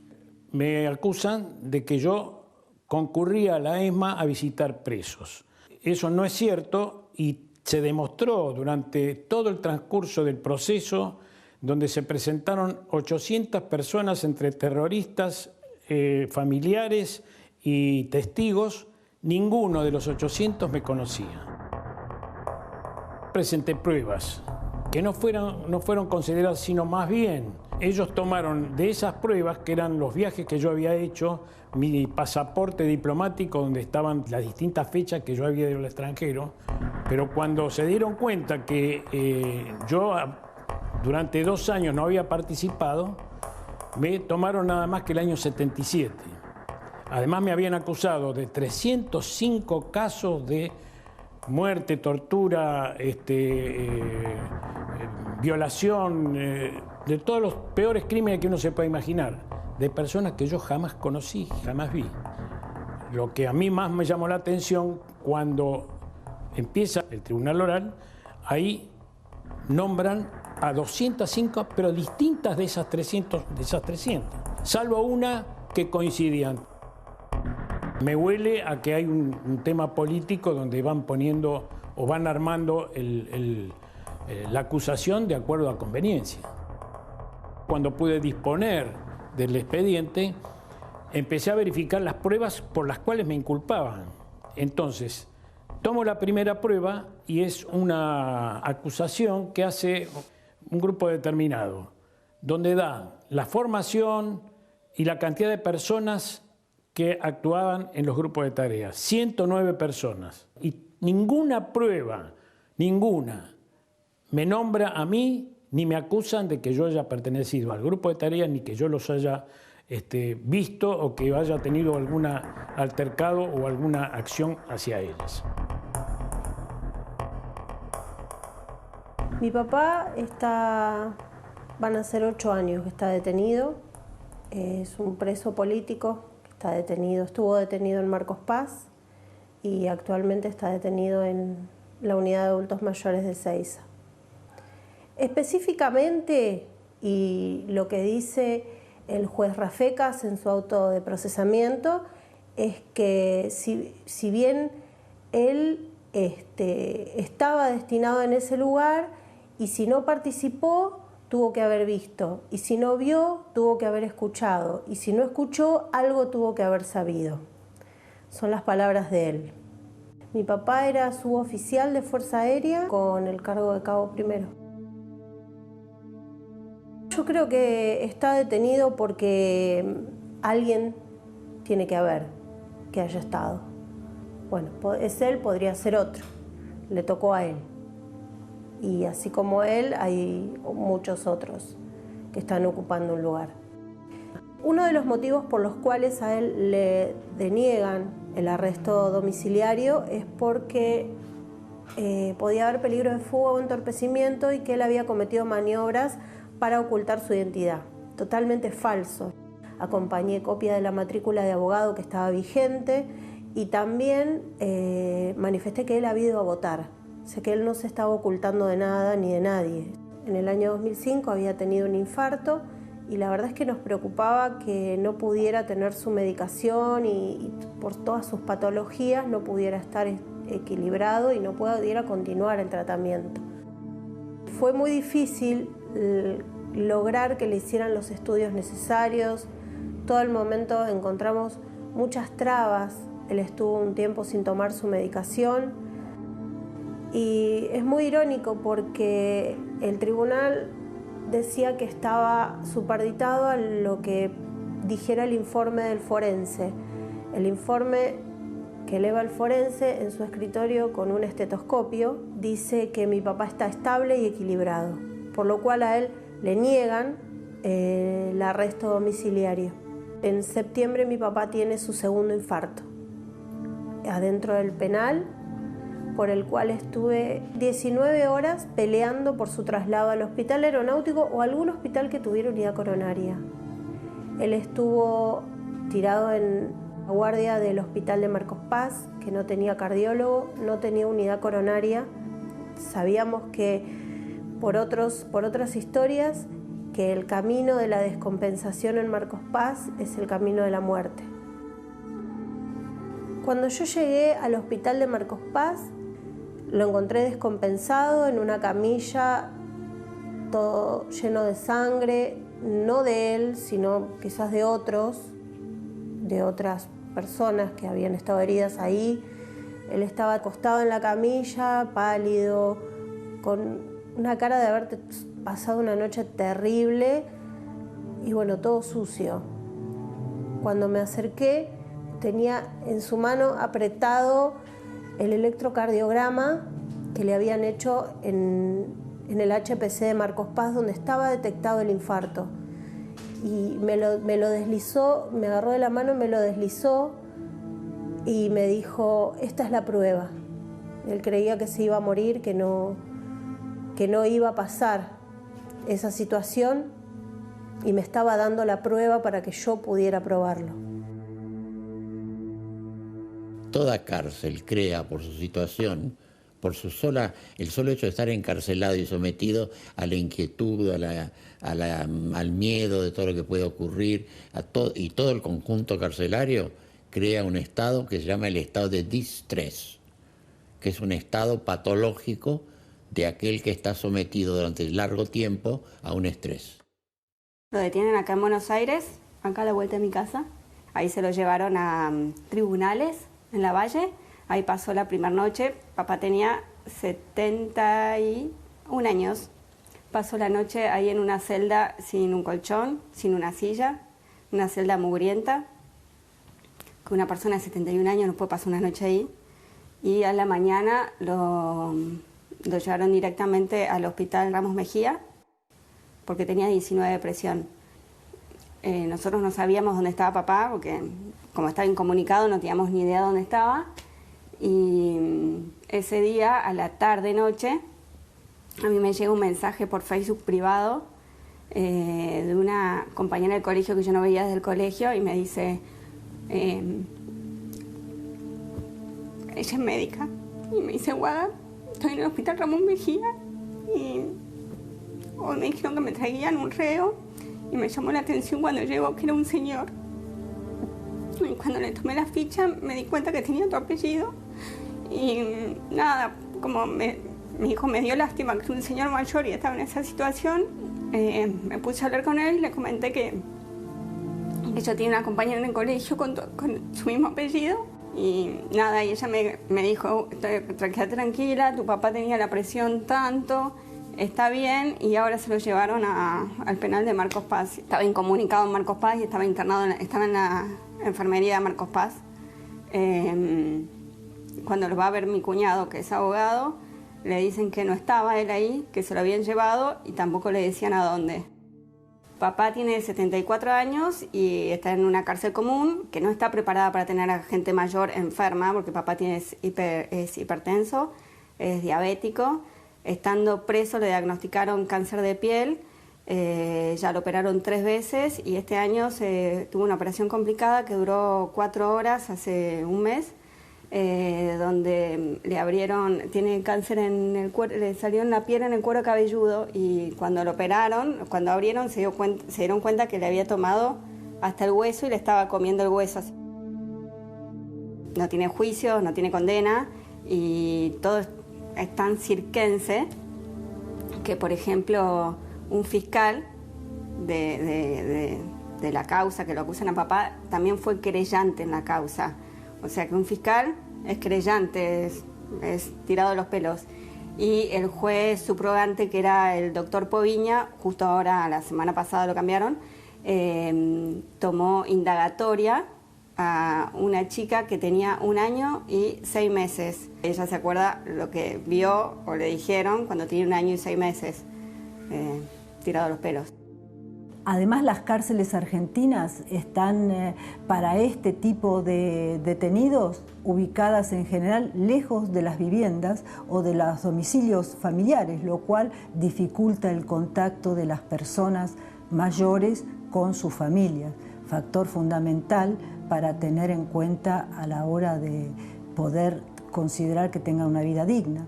Me acusan de que yo concurría a la ESMA a visitar presos. Eso no es cierto y se demostró durante todo el transcurso del proceso, donde se presentaron 800 personas entre terroristas, familiares y testigos. Ninguno de los 800 me conocía. Presenté pruebas que no fueron consideradas, sino más bien ellos tomaron de esas pruebas, que eran los viajes que yo había hecho, mi pasaporte diplomático donde estaban las distintas fechas que yo había ido al extranjero, pero cuando se dieron cuenta que yo durante 2 años no había participado, me tomaron nada más que el año 77. Además me habían acusado de 305 casos de muerte, tortura, violación, de todos los peores crímenes que uno se puede imaginar, de personas que yo jamás conocí, jamás vi. Lo que a mí más me llamó la atención, cuando empieza el tribunal oral, ahí nombran a 205, pero distintas de esas 300, salvo una que coincidían. Me huele a que hay un tema político donde van poniendo o van armando la acusación de acuerdo a conveniencia. Cuando pude disponer del expediente, empecé a verificar las pruebas por las cuales me inculpaban. Entonces, tomo la primera prueba y es una acusación que hace un grupo determinado, donde da la formación y la cantidad de personas que actuaban en los grupos de tareas, 109 personas. Y ninguna prueba, ninguna, me nombra a mí ni me acusan de que yo haya pertenecido al grupo de tareas, ni que yo los haya visto o que haya tenido algún altercado o alguna acción hacia ellas. Mi papá van a ser 8 años que está detenido. Es un preso político que está detenido. Estuvo detenido en Marcos Paz y actualmente está detenido en la unidad de adultos mayores de Ezeiza. Específicamente, y lo que dice el juez Rafecas en su auto de procesamiento, es que si bien él estaba destinado en ese lugar, y si no participó, tuvo que haber visto, y si no vio, tuvo que haber escuchado, y si no escuchó, algo tuvo que haber sabido. Son las palabras de él. Mi papá era suboficial de Fuerza Aérea con el cargo de cabo primero. Yo creo que está detenido porque alguien tiene que haber que haya estado. Bueno, es él, podría ser otro. Le tocó a él. Y así como él, hay muchos otros que están ocupando un lugar. Uno de los motivos por los cuales a él le deniegan el arresto domiciliario es porque podía haber peligro de fuga o entorpecimiento y que él había cometido maniobras para ocultar su identidad. Totalmente falso. Acompañé copia de la matrícula de abogado que estaba vigente y también manifesté que él había ido a votar. O sea que él no se estaba ocultando de nada ni de nadie. En el año 2005 había tenido un infarto y la verdad es que nos preocupaba que no pudiera tener su medicación y por todas sus patologías no pudiera estar equilibrado y no pudiera continuar el tratamiento. Fue muy difícil lograr que le hicieran los estudios necesarios. Todo el momento encontramos muchas trabas. Él estuvo un tiempo sin tomar su medicación y es muy irónico porque el tribunal decía que estaba supeditado a lo que dijera el informe del forense. El informe que eleva el forense en su escritorio con un estetoscopio dice que mi papá está estable y equilibrado, por lo cual a él le niegan el arresto domiciliario. En septiembre mi papá tiene su segundo infarto adentro del penal, por el cual estuve 19 horas peleando por su traslado al hospital aeronáutico o algún hospital que tuviera unidad coronaria. Él estuvo tirado en la guardia del hospital de Marcos Paz, que no tenía cardiólogo, no tenía unidad coronaria. Sabíamos que por otras historias que el camino de la descompensación en Marcos Paz es el camino de la muerte. Cuando yo llegué al hospital de Marcos Paz, lo encontré descompensado en una camilla, todo lleno de sangre, no de él, sino quizás de otras personas que habían estado heridas ahí. Él estaba acostado en la camilla, pálido, con una cara de haber pasado una noche terrible y bueno, todo sucio. Cuando me acerqué, tenía en su mano apretado el electrocardiograma que le habían hecho en el HPC de Marcos Paz, donde estaba detectado el infarto. Y me lo deslizó, me agarró de la mano, me lo deslizó y me dijo, esta es la prueba. Él creía que se iba a morir, que no iba a pasar esa situación y me estaba dando la prueba para que yo pudiera probarlo. Toda cárcel crea por su situación, por el solo hecho de estar encarcelado y sometido a la inquietud, al miedo de todo lo que puede ocurrir, y todo el conjunto carcelario crea un estado que se llama el estado de distrés, que es un estado patológico de aquel que está sometido durante largo tiempo a un estrés. Lo detienen acá en Buenos Aires, acá a la vuelta de mi casa. Ahí se lo llevaron a tribunales en La Valle. Ahí pasó la primera noche. Papá tenía 71 años. Pasó la noche ahí en una celda sin un colchón, sin una silla, una celda mugrienta, que una persona de 71 años no puede pasar una noche ahí. Y a la mañana lo llevaron directamente al hospital Ramos Mejía porque tenía 19 de presión. Nosotros no sabíamos dónde estaba papá porque como estaba incomunicado no teníamos ni idea de dónde estaba. Y ese día, a la tarde-noche, a mí me llega un mensaje por Facebook privado de una compañera del colegio que yo no veía desde el colegio y me dice, ella es médica, y me dice, Guada, estoy en el hospital Ramón Mejía y hoy me dijeron que me traían un reo y me llamó la atención cuando llegó que era un señor. Y cuando le tomé la ficha me di cuenta que tenía tu apellido y nada, como mi hijo me dio lástima que era un señor mayor y estaba en esa situación, me puse a hablar con él y le comenté que yo tenía una compañera en el colegio con su mismo apellido y nada, y ella me dijo, quédate tranquila, tu papá tenía la presión tanto, está bien, y ahora se lo llevaron al penal de Marcos Paz. Estaba incomunicado en Marcos Paz y estaba internado, estaba en la enfermería de Marcos Paz. Cuando lo va a ver mi cuñado, que es abogado, le dicen que no estaba él ahí, que se lo habían llevado y tampoco le decían a dónde. Papá tiene 74 años y está en una cárcel común que no está preparada para tener a gente mayor enferma, porque papá es hipertenso, es diabético. Estando preso le diagnosticaron cáncer de piel Ya lo operaron 3 veces y este año tuvo una operación complicada que duró 4 horas, hace un mes, donde le abrieron, tiene cáncer en el cuero, le salió en la piel, en el cuero cabelludo, y cuando lo operaron, cuando abrieron se dieron cuenta que le había tomado hasta el hueso y le estaba comiendo el hueso. No tiene juicio, no tiene condena y todo es tan cirquense que, por ejemplo, un fiscal de la causa que lo acusan a papá también fue querellante en la causa. O sea que un fiscal es querellante, es tirado de los pelos. Y el juez subrogante, que era el doctor Poviña, justo ahora, la semana pasada lo cambiaron, tomó indagatoria a una chica que tenía 1 año y 6 meses. Ella se acuerda lo que vio o le dijeron cuando tenía 1 año y 6 meses, tirado los pelos. Además, las cárceles argentinas están para este tipo de detenidos ubicadas en general lejos de las viviendas o de los domicilios familiares, lo cual dificulta el contacto de las personas mayores con sus familias, factor fundamental para tener en cuenta a la hora de poder considerar que tengan una vida digna.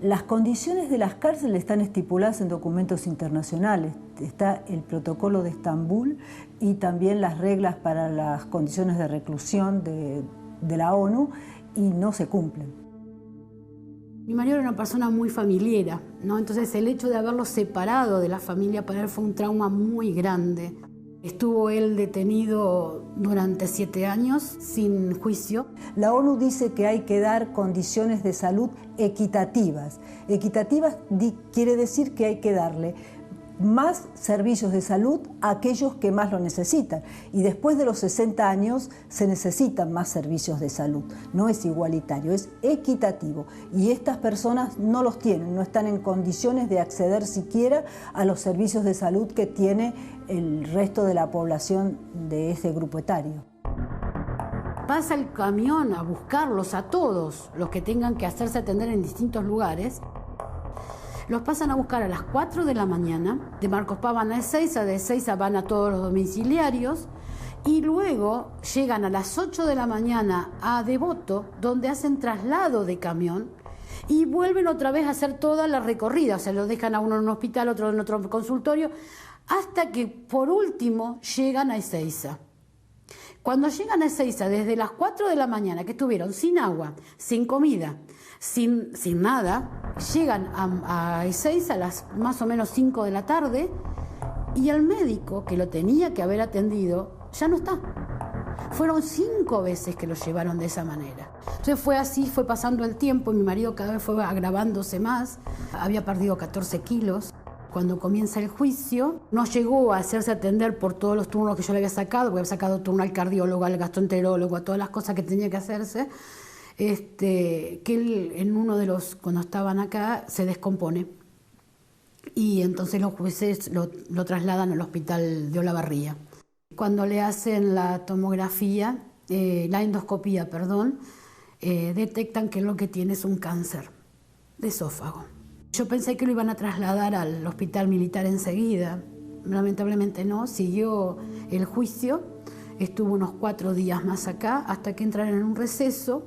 Las condiciones de las cárceles están estipuladas en documentos internacionales. Está el protocolo de Estambul y también las reglas para las condiciones de reclusión de la ONU, y no se cumplen. Mi marido era una persona muy familiera, ¿no? Entonces el hecho de haberlo separado de la familia para él fue un trauma muy grande. Estuvo él detenido durante 7 años sin juicio. La ONU dice que hay que dar condiciones de salud equitativas. Equitativas quiere decir que hay que darle más servicios de salud a aquellos que más lo necesitan. Y después de los 60 años se necesitan más servicios de salud. No es igualitario, es equitativo. Y estas personas no los tienen, no están en condiciones de acceder siquiera a los servicios de salud que tiene el resto de la población de ese grupo etario. Pasa el camión a buscarlos a todos los que tengan que hacerse atender en distintos lugares. Los pasan a buscar a las 4 de la mañana, de Marcos Paz van a Ezeiza, de Ezeiza van a todos los domiciliarios y luego llegan a las 8 de la mañana a Devoto, donde hacen traslado de camión y vuelven otra vez a hacer toda la recorrida, o sea, los dejan a uno en un hospital, otro en otro consultorio, hasta que por último llegan a Ezeiza. Cuando llegan a Ezeiza, desde las 4 de la mañana, que estuvieron sin agua, sin comida, sin nada, llegan a Ezeiza a las más o menos 5 de la tarde y el médico que lo tenía que haber atendido ya no está. Fueron 5 veces que lo llevaron de esa manera. Entonces fue así, fue pasando el tiempo y mi marido cada vez fue agravándose más. Había perdido 14 kilos. Cuando comienza el juicio, no llegó a hacerse atender por todos los turnos que yo le había sacado, porque había sacado turno al cardiólogo, al gastroenterólogo, a todas las cosas que tenía que hacerse, que él en uno de los, cuando estaban acá, se descompone. Y entonces los jueces lo trasladan al hospital de Olavarría. Cuando le hacen la tomografía, la endoscopía, perdón, detectan que lo que tiene es un cáncer de esófago. Yo pensé que lo iban a trasladar al hospital militar enseguida. Lamentablemente no, siguió el juicio, estuvo unos 4 días más acá hasta que entraron en un receso.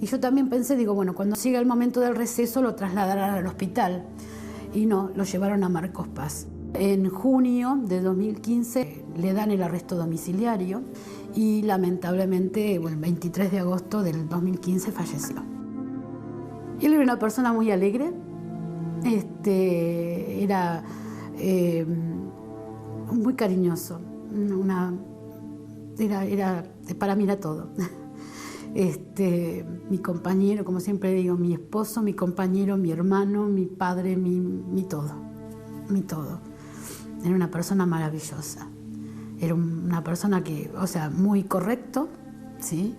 Y yo también pensé, digo, bueno, cuando siga el momento del receso lo trasladarán al hospital. Y no, lo llevaron a Marcos Paz. En junio de 2015 le dan el arresto domiciliario y lamentablemente el 23 de agosto del 2015 falleció. Él era una persona muy alegre. Era muy cariñoso, para mí era todo. Mi compañero, como siempre digo, mi esposo, mi compañero, mi hermano, mi padre, mi todo, mi todo. Era una persona maravillosa, era una persona que, o sea, muy correcto, ¿sí?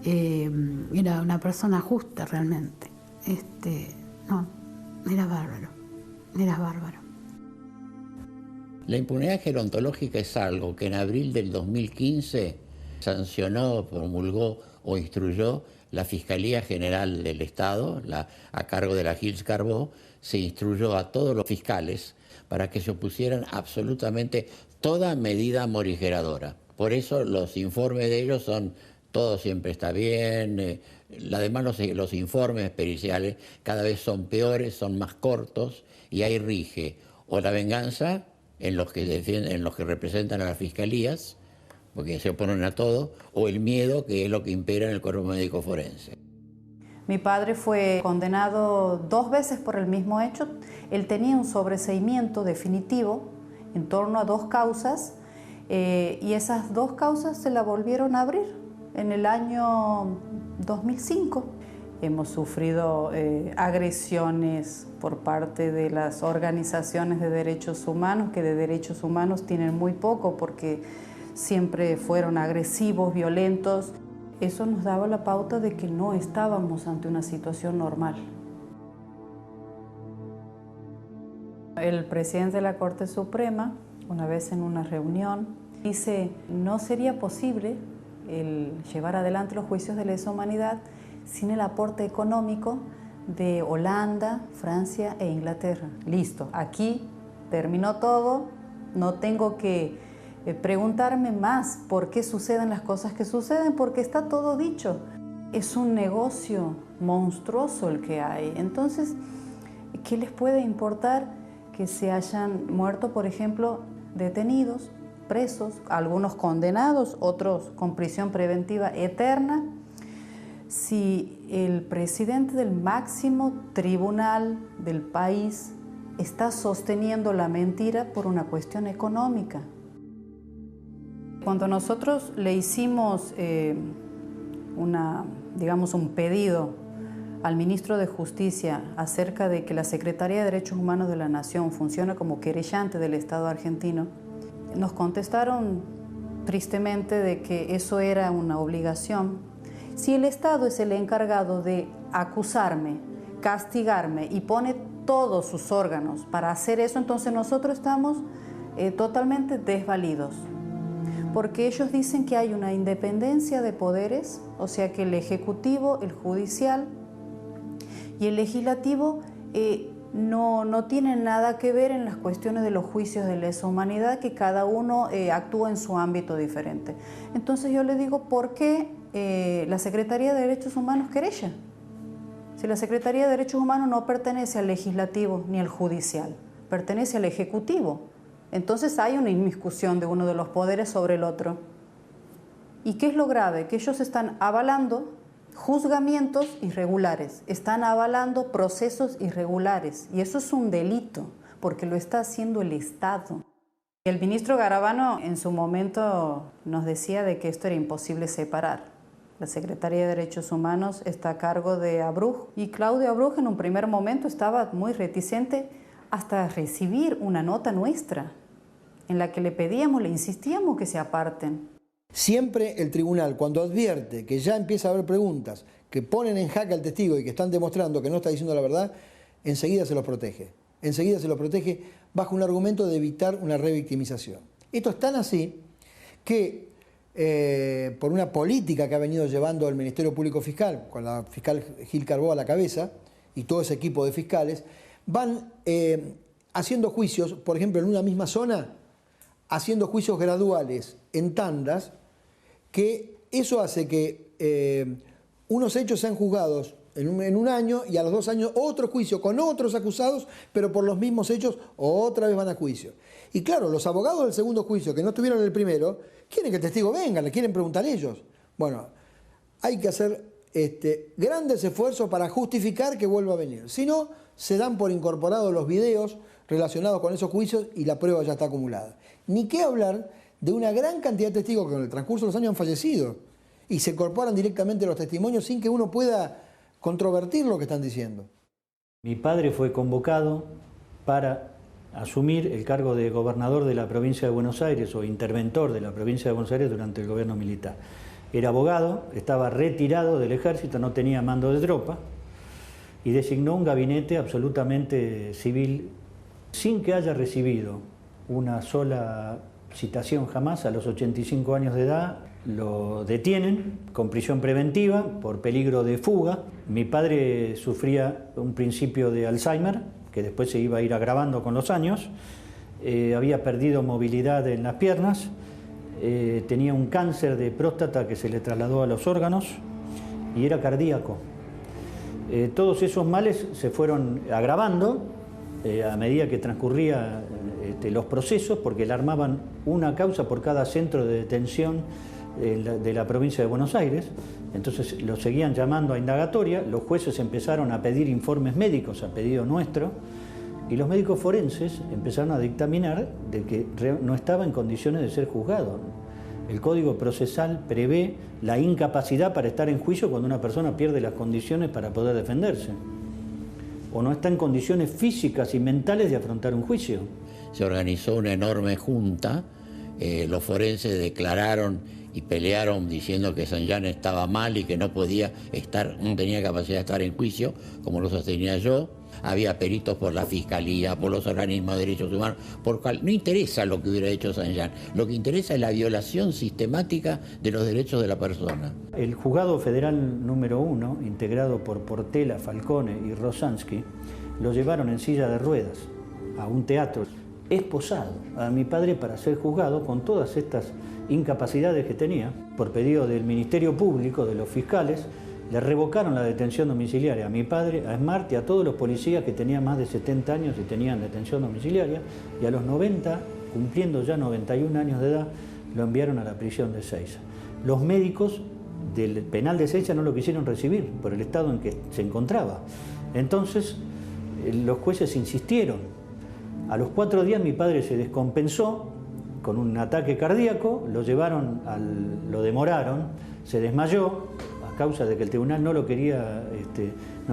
Era una persona justa realmente, no. Era bárbaro, era bárbaro. La impunidad gerontológica es algo que en abril del 2015 sancionó, promulgó o instruyó la Fiscalía General del Estado, a cargo de la Gilles Carbó, se instruyó a todos los fiscales para que se opusieran absolutamente toda medida morigeradora. Por eso los informes de ellos son, todo siempre está bien, además los informes periciales cada vez son peores, son más cortos, y ahí rige o la venganza en los que representan a las fiscalías, porque se oponen a todo, o el miedo, que es lo que impera en el cuerpo médico forense. Mi padre fue condenado 2 veces por el mismo hecho. Él tenía un sobreseimiento definitivo en torno a 2 causas, y esas 2 causas se la volvieron a abrir en el año 2005. Hemos sufrido agresiones por parte de las organizaciones de derechos humanos, que de derechos humanos tienen muy poco porque siempre fueron agresivos, violentos. Eso nos daba la pauta de que no estábamos ante una situación normal. El presidente de la Corte Suprema, una vez en una reunión, dice: no sería posible el llevar adelante los juicios de lesa humanidad sin el aporte económico de Holanda, Francia e Inglaterra. Listo, aquí terminó todo, no tengo que preguntarme más por qué suceden las cosas que suceden, porque está todo dicho. Es un negocio monstruoso el que hay. Entonces, ¿qué les puede importar que se hayan muerto, por ejemplo, detenidos, presos, algunos condenados, otros con prisión preventiva eterna, si el presidente del máximo tribunal del país está sosteniendo la mentira por una cuestión económica? Cuando nosotros le hicimos un pedido al ministro de Justicia acerca de que la Secretaría de Derechos Humanos de la Nación funcione como querellante del Estado argentino, nos contestaron tristemente de que eso era una obligación. Si el Estado es el encargado de acusarme, castigarme y pone todos sus órganos para hacer eso, entonces nosotros estamos totalmente desvalidos. Porque ellos dicen que hay una independencia de poderes, o sea que el Ejecutivo, el Judicial y el Legislativo no tienen nada que ver en las cuestiones de los juicios de lesa humanidad, que cada uno actúa en su ámbito diferente. Entonces yo le digo, ¿por qué la Secretaría de Derechos Humanos querella? Si la Secretaría de Derechos Humanos no pertenece al Legislativo ni al Judicial, pertenece al Ejecutivo. Entonces hay una inmiscusión de uno de los poderes sobre el otro. ¿Y qué es lo grave? Que ellos están avalando juzgamientos irregulares, están avalando procesos irregulares, y eso es un delito, porque lo está haciendo el Estado. El ministro Garabano en su momento nos decía de que esto era imposible separar. La Secretaría de Derechos Humanos está a cargo de Abruj, y Claudio Abruj en un primer momento estaba muy reticente hasta recibir una nota nuestra, en la que le pedíamos, le insistíamos que se aparten. Siempre el tribunal, cuando advierte que ya empieza a haber preguntas que ponen en jaque al testigo y que están demostrando que no está diciendo la verdad, enseguida se los protege. Enseguida se los protege bajo un argumento de evitar una revictimización. Esto es tan así que por una política que ha venido llevando el Ministerio Público Fiscal, con la fiscal Gil Carbó a la cabeza y todo ese equipo de fiscales, van haciendo juicios, por ejemplo, en una misma zona, haciendo juicios graduales en tandas, que eso hace que unos hechos sean juzgados en un año y a los 2 años otro juicio con otros acusados, pero por los mismos hechos otra vez van a juicio. Y claro, los abogados del segundo juicio que no estuvieron en el primero, quieren que el testigo venga, le quieren preguntar ellos. Bueno, hay que hacer grandes esfuerzos para justificar que vuelva a venir. Si no, se dan por incorporados los videos relacionados con esos juicios y la prueba ya está acumulada. Ni qué hablar de una gran cantidad de testigos que con el transcurso de los años han fallecido y se incorporan directamente los testimonios sin que uno pueda controvertir lo que están diciendo. Mi padre fue convocado para asumir el cargo de gobernador de la provincia de Buenos Aires o interventor de la provincia de Buenos Aires durante el gobierno militar. Era abogado, estaba retirado del ejército, no tenía mando de tropa y designó un gabinete absolutamente civil sin que haya recibido una sola citación jamás a los 85 años de edad. lo detienen con prisión preventiva por peligro de fuga. Mi padre sufría un principio de Alzheimer, que después se iba a ir agravando con los años. Había perdido movilidad en las piernas, tenía un cáncer de próstata que se le trasladó a los órganos y era cardíaco. Todos esos males se fueron agravando a medida que transcurrían los procesos, porque le armaban una causa por cada centro de detención de la provincia de Buenos Aires. Entonces lo seguían llamando a indagatoria, los jueces empezaron a pedir informes médicos a pedido nuestro, y los médicos forenses empezaron a dictaminar de que no estaba en condiciones de ser juzgado. El Código Procesal prevé la incapacidad para estar en juicio cuando una persona pierde las condiciones para poder defenderse, o no está en condiciones físicas y mentales de afrontar un juicio. Se organizó una enorme junta, los forenses declararon y pelearon diciendo que Sanján estaba mal y que no tenía capacidad de estar en juicio, como lo sostenía yo. Había peritos por la Fiscalía, por los organismos de derechos humanos, no interesa lo que hubiera hecho Sanján, lo que interesa es la violación sistemática de los derechos de la persona. El Juzgado Federal número 1, integrado por Portela, Falcone y Rosansky, lo llevaron en silla de ruedas a un teatro, esposado a mi padre para ser juzgado con todas estas incapacidades que tenía. Por pedido del Ministerio Público, de los fiscales, le revocaron la detención domiciliaria a mi padre, a Smart y a todos los policías que tenían más de 70 años y tenían detención domiciliaria, y a los 90, cumpliendo ya 91 años de edad, lo enviaron a la prisión de Ezeiza. Los médicos del penal de Ezeiza no lo quisieron recibir por el estado en que se encontraba. Entonces, los jueces insistieron. A los 4 días mi padre se descompensó con un ataque cardíaco, lo demoraron, se desmayó, a causa de que el tribunal no quería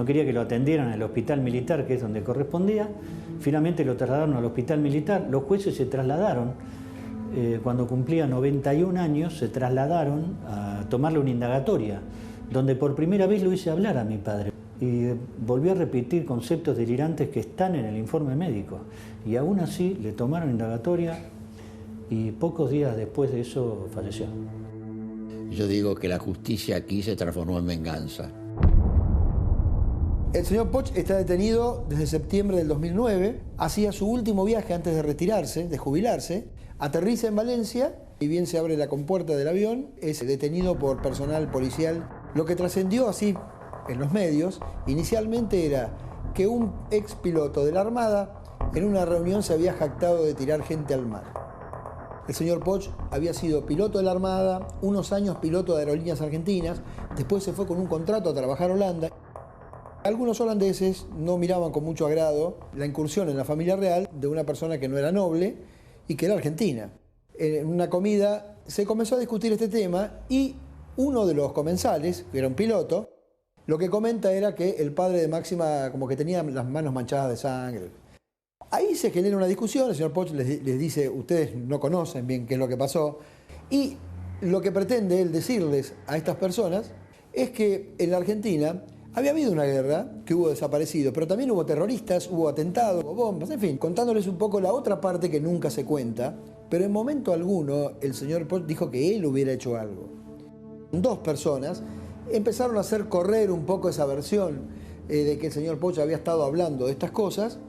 que lo atendieran en el hospital militar, que es donde correspondía. Finalmente lo trasladaron al hospital militar. Los jueces se trasladaron, cuando cumplía 91 años, se trasladaron a tomarle una indagatoria, donde por primera vez lo hice hablar a mi padre. Y volvió a repetir conceptos delirantes que están en el informe médico. Y aún así le tomaron indagatoria y pocos días después de eso falleció. Yo digo que la justicia aquí se transformó en venganza. El señor Poch está detenido desde septiembre del 2009, hacía su último viaje antes de retirarse, de jubilarse, aterriza en Valencia y bien se abre la compuerta del avión, es detenido por personal policial. Lo que trascendió así en los medios inicialmente era que un ex piloto de la Armada en una reunión se había jactado de tirar gente al mar. El señor Poch había sido piloto de la Armada, unos años piloto de aerolíneas argentinas, después se fue con un contrato a trabajar a Holanda. Algunos holandeses no miraban con mucho agrado la incursión en la familia real de una persona que no era noble y que era argentina. En una comida se comenzó a discutir este tema y uno de los comensales, que era un piloto, lo que comenta era que el padre de Máxima como que tenía las manos manchadas de sangre. Ahí se genera una discusión, el señor Poch les dice, ustedes no conocen bien qué es lo que pasó, y lo que pretende él decirles a estas personas es que en la Argentina había habido una guerra, que hubo desaparecidos, pero también hubo terroristas, hubo atentados, hubo bombas, en fin, contándoles un poco la otra parte que nunca se cuenta, pero en momento alguno el señor Poch dijo que él hubiera hecho algo. 2 personas empezaron a hacer correr un poco esa versión de que el señor Poch había estado hablando de estas cosas.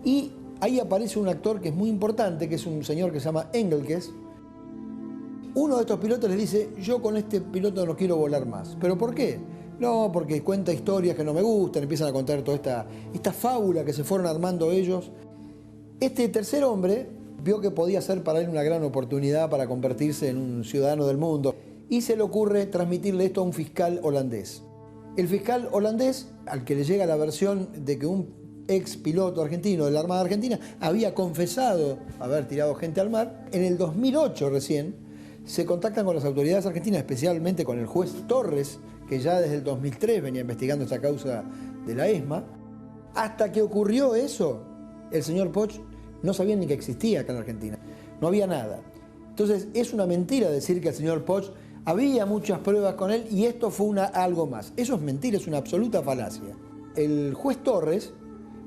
Y ahí aparece un actor que es muy importante, que es un señor que se llama Engelkes. Uno de estos pilotos les dice, yo con este piloto no quiero volar más. ¿Pero por qué? No, porque cuenta historias que no me gustan, empiezan a contar toda esta fábula que se fueron armando ellos. Este tercer hombre vio que podía ser para él una gran oportunidad para convertirse en un ciudadano del mundo y se le ocurre transmitirle esto a un fiscal holandés. El fiscal holandés, al que le llega la versión de que un ex piloto argentino de la Armada Argentina había confesado haber tirado gente al mar, en el 2008 recién se contactan con las autoridades argentinas, especialmente con el juez Torres, que ya desde el 2003 venía investigando esta causa de la ESMA. Hasta que ocurrió eso, el señor Poch no sabía ni que existía acá en Argentina, no había nada. Entonces es una mentira decir que el señor Poch había muchas pruebas con él y esto fue algo más. Eso es mentira, es una absoluta falacia. El juez Torres,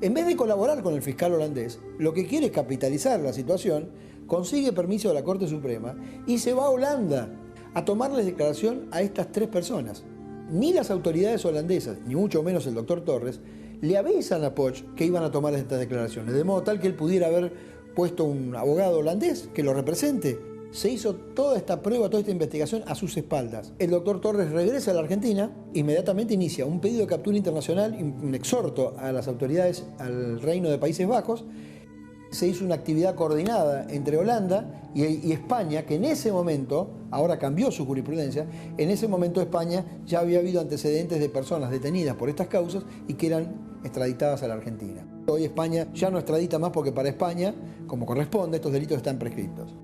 en vez de colaborar con el fiscal holandés, lo que quiere es capitalizar la situación, consigue permiso de la Corte Suprema y se va a Holanda a tomarles declaración a estas 3 personas. Ni las autoridades holandesas, ni mucho menos el doctor Torres, le avisan a Poch que iban a tomar estas declaraciones, de modo tal que él pudiera haber puesto un abogado holandés que lo represente. Se hizo toda esta prueba, toda esta investigación a sus espaldas. El doctor Torres regresa a la Argentina, inmediatamente inicia un pedido de captura internacional, un exhorto a las autoridades, al Reino de Países Bajos. Se hizo una actividad coordinada entre Holanda y España, que en ese momento, ahora cambió su jurisprudencia, en ese momento España ya había habido antecedentes de personas detenidas por estas causas y que eran extraditadas a la Argentina. Hoy España ya no extradita más porque para España, como corresponde, estos delitos están prescritos.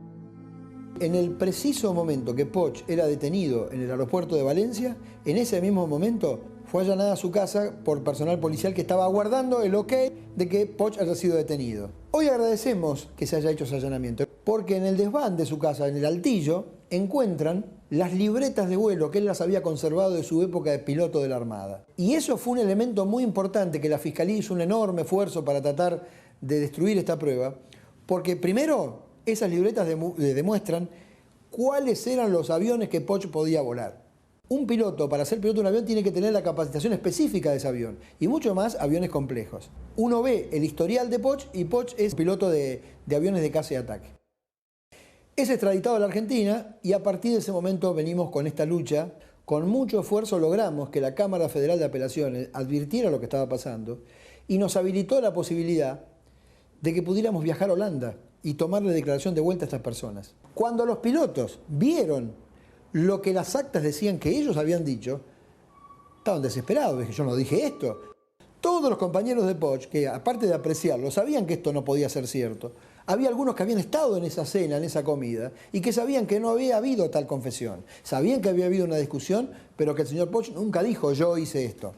En el preciso momento que Poch era detenido en el aeropuerto de Valencia, en ese mismo momento fue allanada su casa por personal policial que estaba aguardando el ok de que Poch haya sido detenido. Hoy agradecemos que se haya hecho ese allanamiento, porque en el desván de su casa, en el altillo, encuentran las libretas de vuelo que él las había conservado de su época de piloto de la Armada. Y eso fue un elemento muy importante que la Fiscalía hizo un enorme esfuerzo para tratar de destruir esta prueba, porque primero esas libretas demuestran cuáles eran los aviones que Poch podía volar. Un piloto, para ser piloto de un avión, tiene que tener la capacitación específica de ese avión, y mucho más aviones complejos. Uno ve el historial de Poch, y Poch es piloto de aviones de caza y ataque. Es extraditado a la Argentina, y a partir de ese momento venimos con esta lucha. Con mucho esfuerzo logramos que la Cámara Federal de Apelaciones advirtiera lo que estaba pasando, y nos habilitó la posibilidad de que pudiéramos viajar a Holanda y tomarle declaración de vuelta a estas personas. Cuando los pilotos vieron lo que las actas decían que ellos habían dicho, estaban desesperados. Dije, yo no dije esto. Todos los compañeros de Poch, que aparte de apreciarlo, sabían que esto no podía ser cierto. Había algunos que habían estado en esa cena, en esa comida, y que sabían que no había habido tal confesión. Sabían que había habido una discusión, pero que el señor Poch nunca dijo, yo hice esto.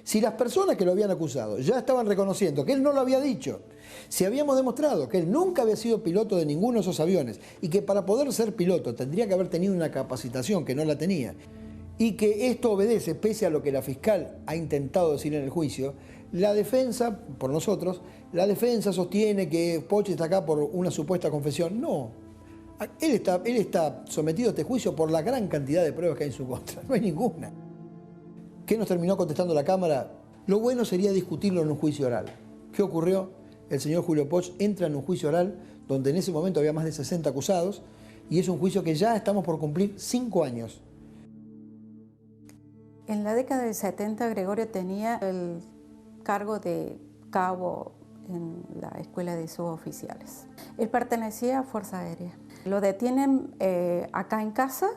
Si las personas que lo habían acusado ya estaban reconociendo que él no lo había dicho, si habíamos demostrado que él nunca había sido piloto de ninguno de esos aviones y que para poder ser piloto tendría que haber tenido una capacitación que no la tenía, y que esto obedece, pese a lo que la fiscal ha intentado decir en el juicio, la defensa, por nosotros, la defensa sostiene que Poch está acá por una supuesta confesión. No, él está sometido a este juicio por la gran cantidad de pruebas que hay en su contra, no hay ninguna. ¿Qué nos terminó contestando la Cámara? Lo bueno sería discutirlo en un juicio oral. ¿Qué ocurrió? El señor Julio Poch entra en un juicio oral donde en ese momento había más de 60 acusados, y es un juicio que ya estamos por cumplir 5 años. En la década del 70 Gregorio tenía el cargo de cabo en la escuela de suboficiales. Él pertenecía a Fuerza Aérea. Lo detienen acá en casa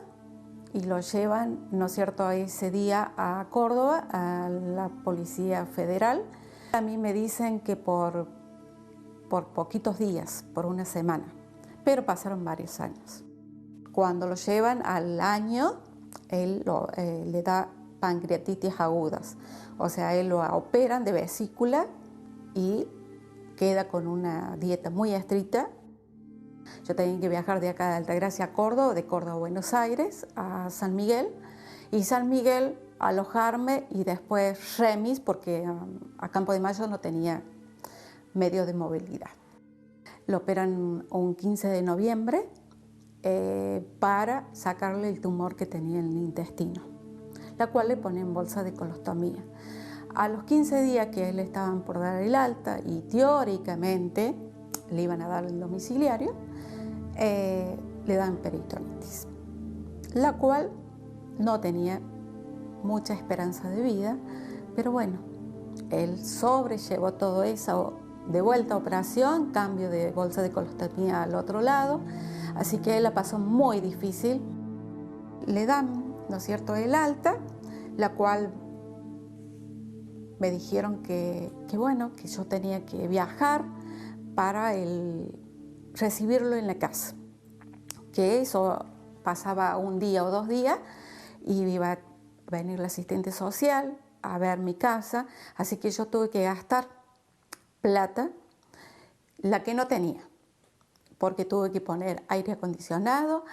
y lo llevan, ¿no es cierto?, ese día a Córdoba, a la Policía Federal. A mí me dicen que por poquitos días, por una semana, pero pasaron varios años. Cuando lo llevan al año, él le da pancreatitis agudas, o sea, él lo operan de vesícula y queda con una dieta muy estricta. Yo tenía que viajar de acá de Altagracia a Córdoba, de Córdoba a Buenos Aires, a San Miguel, y San Miguel alojarme y después remis, porque a Campo de Mayo no tenía medio de movilidad. Lo operan un 15 de noviembre para sacarle el tumor que tenía en el intestino, la cual le ponen bolsa de colostomía. A los 15 días que le estaban por dar el alta y teóricamente le iban a dar el domiciliario, le dan peritonitis, la cual no tenía mucha esperanza de vida, pero bueno, él sobrellevó todo eso, de vuelta a operación, cambio de bolsa de colostomía al otro lado, así que él la pasó muy difícil. Le dan, ¿no es cierto?, el alta, la cual me dijeron que bueno, que yo tenía que viajar para recibirlo en la casa, que eso pasaba un día o 2 días y iba a venir la asistente social a ver mi casa, así que yo tuve que gastar plata, la que no tenía, porque tuve que poner aire acondicionado,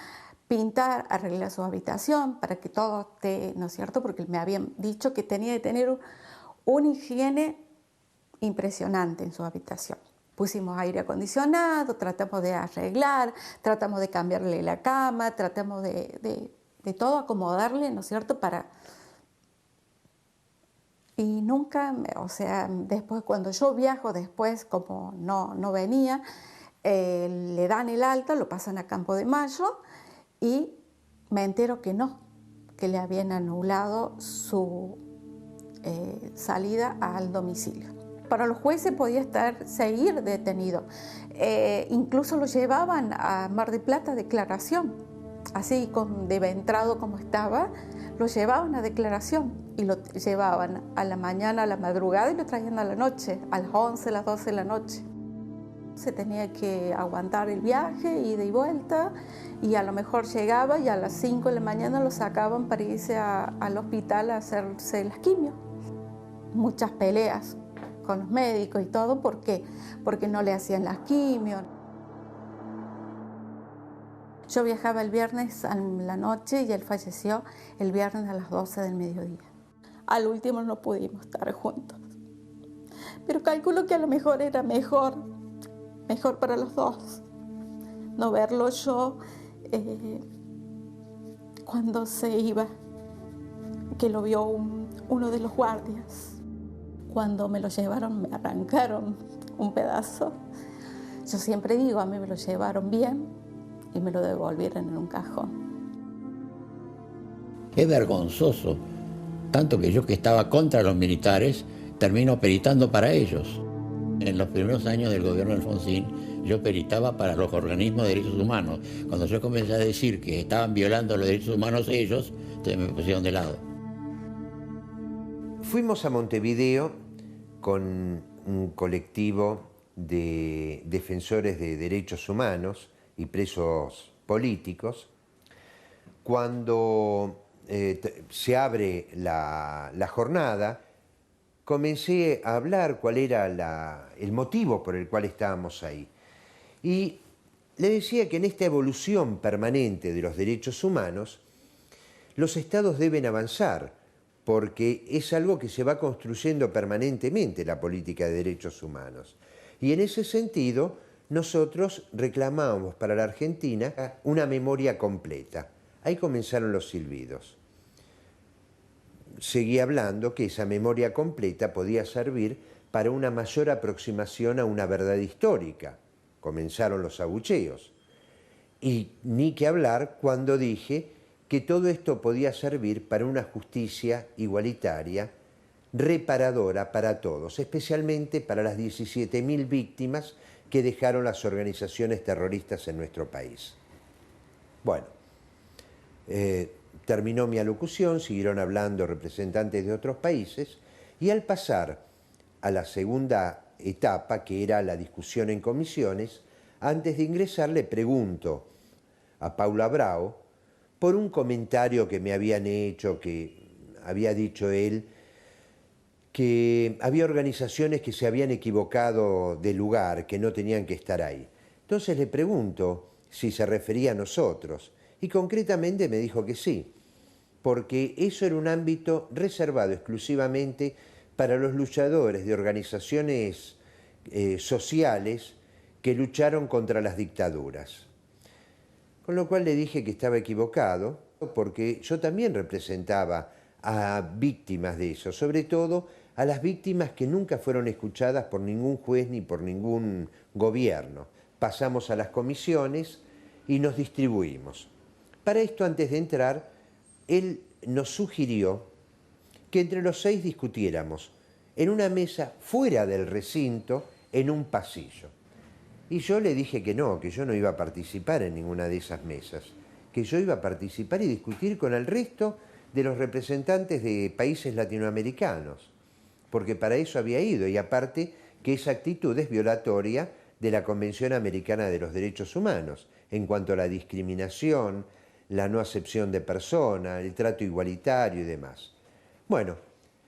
pintar, arreglar su habitación para que todo esté, ¿no es cierto?, porque me habían dicho que tenía que tener una higiene impresionante en su habitación. Pusimos aire acondicionado, tratamos de arreglar, tratamos de cambiarle la cama, tratamos de todo acomodarle, ¿no es cierto?, para... Y nunca, o sea, después cuando yo viajo, después como no venía, le dan el alta, lo pasan a Campo de Mayo y me entero que no, que le habían anulado su salida al domicilio. Para los jueces podía seguir detenido. Incluso lo llevaban a Mar del Plata a declaración, así de entrado como estaba, lo llevaban a declaración y lo llevaban a la mañana, a la madrugada y lo traían a la noche, a las 11, a las 12 de la noche. Se tenía que aguantar el viaje, ida y vuelta, y a lo mejor llegaba y a las 5 de la mañana lo sacaban para irse al hospital a hacerse las quimios. Muchas peleas con los médicos y todo, ¿por qué? Porque no le hacían las quimios. Yo viajaba el viernes a la noche y él falleció el viernes a las 12 del mediodía. Al último no pudimos estar juntos. Pero calculo que a lo mejor era mejor para los dos. No verlo yo cuando se iba, que lo vio uno de los guardias. Cuando me lo llevaron me arrancaron un pedazo. Yo siempre digo, a mí me lo llevaron bien y me lo devolvieron en un cajón. Es vergonzoso, tanto que yo, que estaba contra los militares, termino peritando para ellos. En los primeros años del gobierno de Alfonsín, yo peritaba para los organismos de derechos humanos. Cuando yo comencé a decir que estaban violando los derechos humanos ellos, entonces me pusieron de lado. Fuimos a Montevideo con un colectivo de defensores de derechos humanos y presos políticos. Cuando se abre la jornada, comencé a hablar cuál era el motivo por el cual estábamos ahí. Y le decía que en esta evolución permanente de los derechos humanos, los estados deben avanzar, porque es algo que se va construyendo permanentemente, la política de derechos humanos. Y en ese sentido, nosotros reclamamos para la Argentina una memoria completa. Ahí comenzaron los silbidos. Seguí hablando que esa memoria completa podía servir para una mayor aproximación a una verdad histórica. Comenzaron los abucheos. Y ni que hablar cuando dije que todo esto podía servir para una justicia igualitaria, reparadora para todos, especialmente para las 17.000 víctimas que dejaron las organizaciones terroristas en nuestro país. Bueno, terminó mi alocución, siguieron hablando representantes de otros países, y al pasar a la segunda etapa, que era la discusión en comisiones, antes de ingresar le pregunto a Paula Bravo por un comentario que me habían hecho, que había dicho él, que había organizaciones que se habían equivocado de lugar, que no tenían que estar ahí. Entonces le pregunto si se refería a nosotros, y concretamente me dijo que sí, porque eso era un ámbito reservado exclusivamente para los luchadores de organizaciones sociales que lucharon contra las dictaduras. Con lo cual le dije que estaba equivocado, porque yo también representaba a víctimas de eso, sobre todo a las víctimas que nunca fueron escuchadas por ningún juez ni por ningún gobierno. Pasamos a las comisiones y nos distribuimos. Para esto, antes de entrar, él nos sugirió que entre los 6 discutiéramos en una mesa fuera del recinto, en un pasillo. Y yo le dije que no, que yo no iba a participar en ninguna de esas mesas, que yo iba a participar y discutir con el resto de los representantes de países latinoamericanos, porque para eso había ido, y aparte que esa actitud es violatoria de la Convención Americana de los Derechos Humanos, en cuanto a la discriminación, la no acepción de persona, el trato igualitario y demás. Bueno,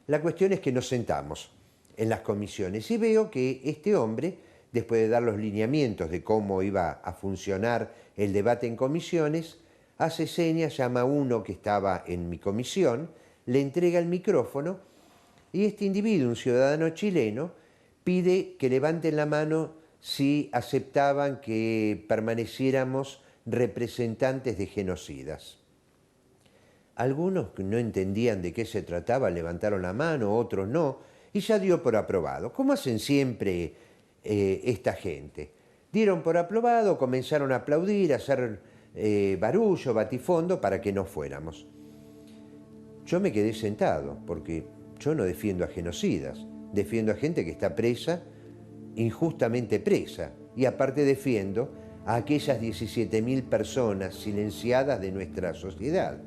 la cuestión es que nos sentamos en las comisiones y veo que este hombre, después de dar los lineamientos de cómo iba a funcionar el debate en comisiones, hace señas, llama a uno que estaba en mi comisión, le entrega el micrófono y este individuo, un ciudadano chileno, pide que levanten la mano si aceptaban que permaneciéramos representantes de genocidas. Algunos que no entendían de qué se trataba levantaron la mano, otros no, y ya dio por aprobado. ¿Cómo hacen siempre esta gente? Dieron por aprobado, comenzaron a aplaudir, a hacer barullo, batifondo para que no fuéramos. Yo me quedé sentado, porque yo no defiendo a genocidas, defiendo a gente que está presa, injustamente presa, y aparte defiendo a aquellas 17.000 personas silenciadas de nuestra sociedad.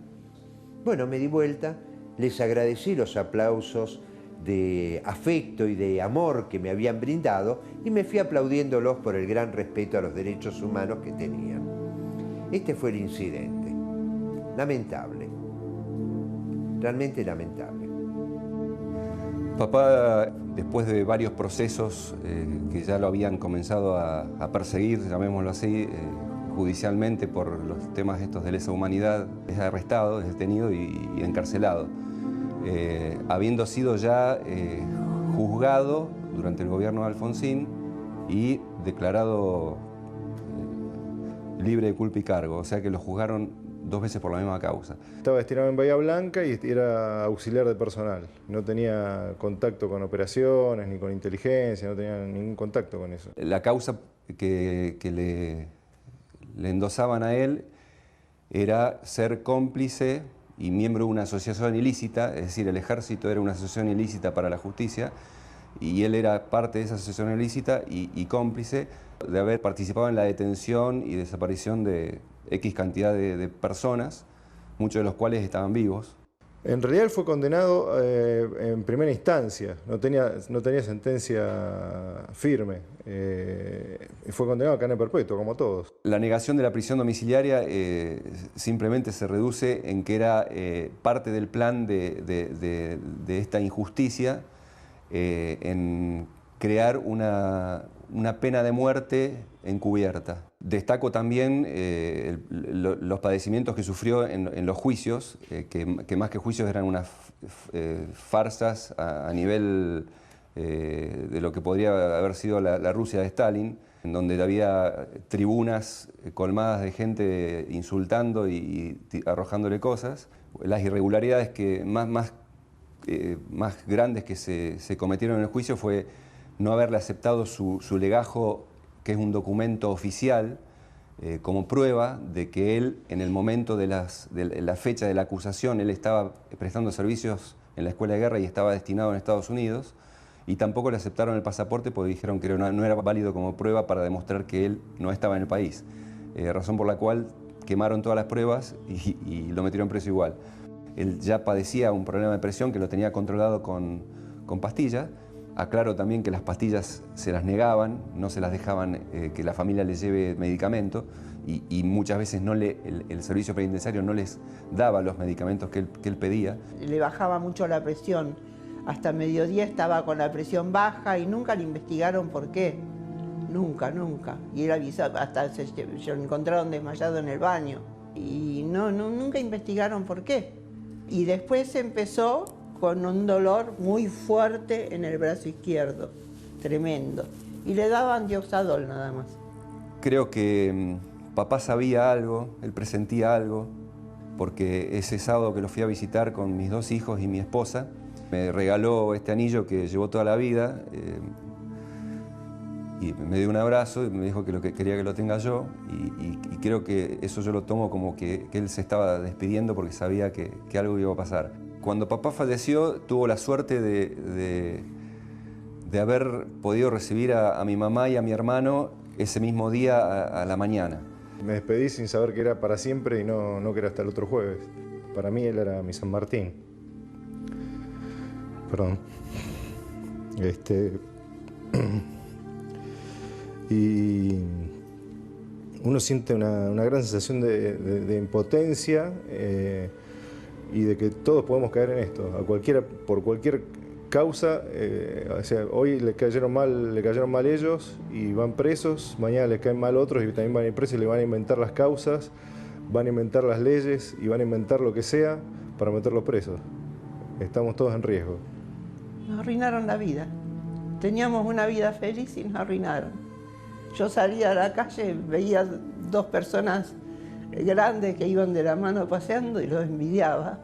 Bueno, me di vuelta, les agradecí los aplausos de afecto y de amor que me habían brindado y me fui aplaudiéndolos por el gran respeto a los derechos humanos que tenían. Este fue el incidente. Lamentable. Realmente lamentable. Papá, después de varios procesos que ya lo habían comenzado a perseguir, llamémoslo así, judicialmente por los temas estos de lesa humanidad, es arrestado, es detenido y encarcelado. Habiendo sido ya juzgado durante el gobierno de Alfonsín y declarado libre de culpa y cargo, o sea que lo juzgaron 2 veces por la misma causa. Estaba destinado en Bahía Blanca y era auxiliar de personal. No tenía contacto con operaciones, ni con inteligencia, no tenía ningún contacto con eso. La causa que le endosaban a él era ser cómplice y miembro de una asociación ilícita, es decir, el ejército era una asociación ilícita para la justicia, y él era parte de esa asociación ilícita y cómplice de haber participado en la detención y desaparición de X cantidad de personas, muchos de los cuales estaban vivos. En realidad él fue condenado en primera instancia, no tenía sentencia firme, y fue condenado a cadena perpetua, como todos. La negación de la prisión domiciliaria simplemente se reduce en que era parte del plan de esta injusticia en crear una pena de muerte encubierta. Destaco también los padecimientos que sufrió en los juicios, que más que juicios eran unas farsas a nivel de lo que podría haber sido la Rusia de Stalin, en donde había tribunas colmadas de gente insultando y arrojándole cosas. Las irregularidades que más grandes que se cometieron en el juicio fue no haberle aceptado su legajo, que es un documento oficial, como prueba de que él, en el momento de la fecha de la acusación, él estaba prestando servicios en la escuela de guerra y estaba destinado en Estados Unidos, y tampoco le aceptaron el pasaporte porque dijeron que no era válido como prueba para demostrar que él no estaba en el país. Razón por la cual quemaron todas las pruebas y lo metieron preso igual. Él ya padecía un problema de presión que lo tenía controlado con pastillas. Aclaro también que las pastillas se las negaban, no se las dejaban que la familia les lleve medicamento y muchas veces el servicio penitenciario no les daba los medicamentos que él pedía. Le bajaba mucho la presión, hasta mediodía estaba con la presión baja y nunca le investigaron por qué, nunca. Y él avisó, hasta se lo encontraron desmayado en el baño y nunca investigaron por qué. Y después empezó con un dolor muy fuerte en el brazo izquierdo, tremendo. Y le daban Dioxadol nada más. Creo que papá sabía algo, él presentía algo, porque ese sábado que lo fui a visitar con mis 2 hijos y mi esposa, me regaló este anillo que llevó toda la vida, y me dio un abrazo y me dijo que quería que lo tenga yo, y creo que eso yo lo tomo como que él se estaba despidiendo porque sabía que algo iba a pasar. Cuando papá falleció, tuvo la suerte de haber podido recibir a mi mamá y a mi hermano ese mismo día a la mañana. Me despedí sin saber que era para siempre y no que era hasta el otro jueves. Para mí él era mi San Martín. Perdón. Y uno siente una gran sensación de impotencia, y de que todos podemos caer en esto, por cualquier causa. O sea, hoy le cayeron mal ellos y van presos, mañana les caen mal otros y también van a ir presos y le van a inventar las causas, van a inventar las leyes y van a inventar lo que sea para meterlos presos. Estamos todos en riesgo. Nos arruinaron la vida. Teníamos una vida feliz y nos arruinaron. Yo salía a la calle, veía 2 personas grandes que iban de la mano paseando y los envidiaba,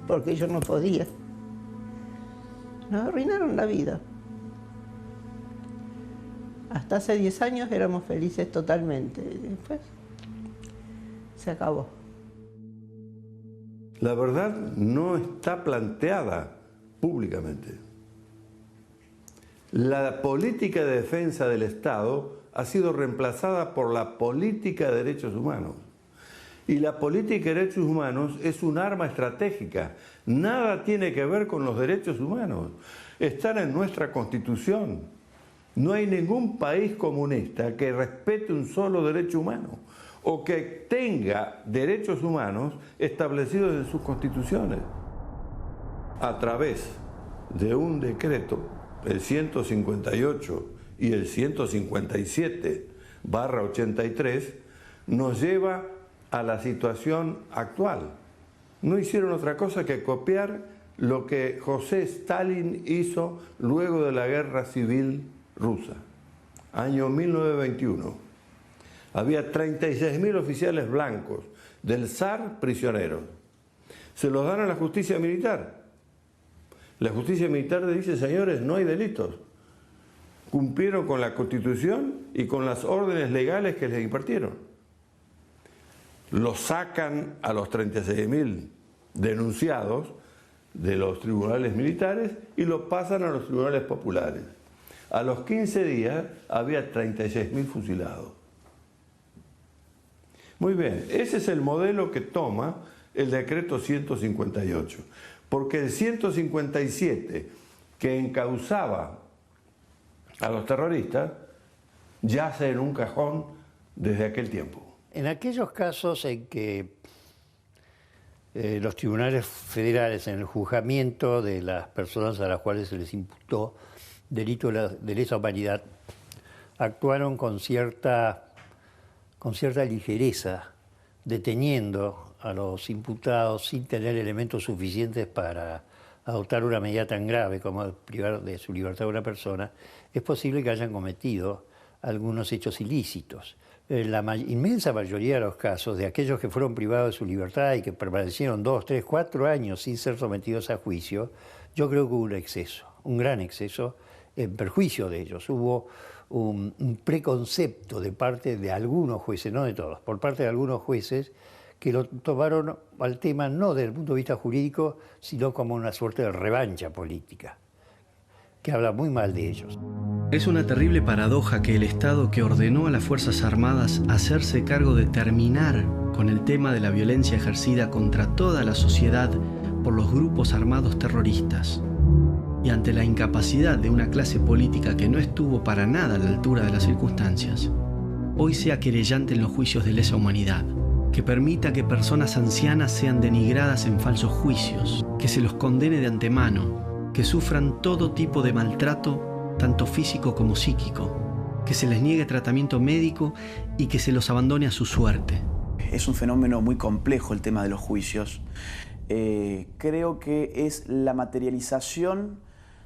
porque yo no podía. Nos arruinaron la vida. Hasta hace 10 años éramos felices totalmente. Después se acabó. La verdad no está planteada públicamente. La política de defensa del Estado ha sido reemplazada por la política de derechos humanos. Y la política de derechos humanos es un arma estratégica. Nada tiene que ver con los derechos humanos. Están en nuestra Constitución. No hay ningún país comunista que respete un solo derecho humano o que tenga derechos humanos establecidos en sus constituciones. A través de un decreto, el 158 y el 157/83, nos lleva a la situación actual. No hicieron otra cosa que copiar lo que José Stalin hizo luego de la Guerra Civil Rusa, año 1921. Había 36.000 oficiales blancos del zar prisioneros. Se los dan a la justicia militar. La justicia militar le dice, señores, no hay delitos. Cumplieron con la Constitución y con las órdenes legales que les impartieron. Los sacan a los 36.000 denunciados de los tribunales militares y los pasan a los tribunales populares. A los 15 días había 36.000 fusilados. Muy bien, ese es el modelo que toma el decreto 158, porque el 157, que encauzaba a los terroristas, yace en un cajón desde aquel tiempo. En aquellos casos en que los tribunales federales, en el juzgamiento de las personas a las cuales se les imputó delito de lesa humanidad, actuaron con cierta ligereza, deteniendo a los imputados sin tener elementos suficientes para adoptar una medida tan grave como privar de su libertad a una persona, es posible que hayan cometido algunos hechos ilícitos. En la inmensa mayoría de los casos, de aquellos que fueron privados de su libertad y que permanecieron 2, 3, 4 años sin ser sometidos a juicio, yo creo que hubo un exceso, un gran exceso en perjuicio de ellos. Hubo un preconcepto de parte de algunos jueces, no de todos, por parte de algunos jueces que lo tomaron al tema no desde el punto de vista jurídico, sino como una suerte de revancha política, que habla muy mal de ellos. Es una terrible paradoja que el Estado, que ordenó a las Fuerzas Armadas hacerse cargo de terminar con el tema de la violencia ejercida contra toda la sociedad por los grupos armados terroristas, y ante la incapacidad de una clase política que no estuvo para nada a la altura de las circunstancias, hoy sea querellante en los juicios de lesa humanidad, que permita que personas ancianas sean denigradas en falsos juicios, que se los condene de antemano, que sufran todo tipo de maltrato, tanto físico como psíquico, que se les niegue tratamiento médico y que se los abandone a su suerte. Es un fenómeno muy complejo el tema de los juicios. Creo que es la materialización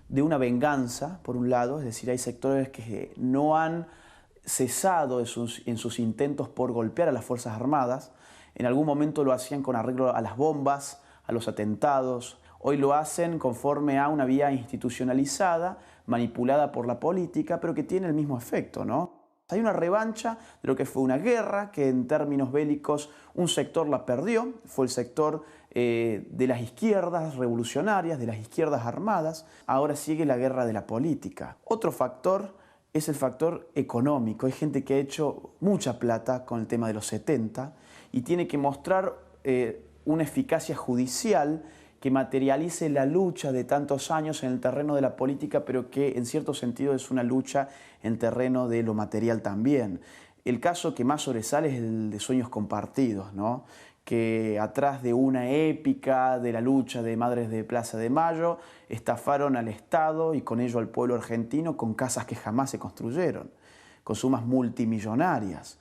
de una venganza, por un lado, es decir, hay sectores que no han cesado en sus intentos por golpear a las Fuerzas Armadas. En algún momento lo hacían con arreglo a las bombas, a los atentados. Hoy lo hacen conforme a una vía institucionalizada, manipulada por la política, pero que tiene el mismo efecto, ¿no? Hay una revancha de lo que fue una guerra, que en términos bélicos un sector la perdió, fue el sector de las izquierdas revolucionarias, de las izquierdas armadas. Ahora sigue la guerra de la política. Otro factor es el factor económico. Hay gente que ha hecho mucha plata con el tema de los 70 y tiene que mostrar una eficacia judicial que materialice la lucha de tantos años en el terreno de la política, pero que en cierto sentido es una lucha en el terreno de lo material también. El caso que más sobresale es el de Sueños Compartidos, ¿no? Que atrás de una épica de la lucha de Madres de Plaza de Mayo, estafaron al Estado y con ello al pueblo argentino con casas que jamás se construyeron, con sumas multimillonarias.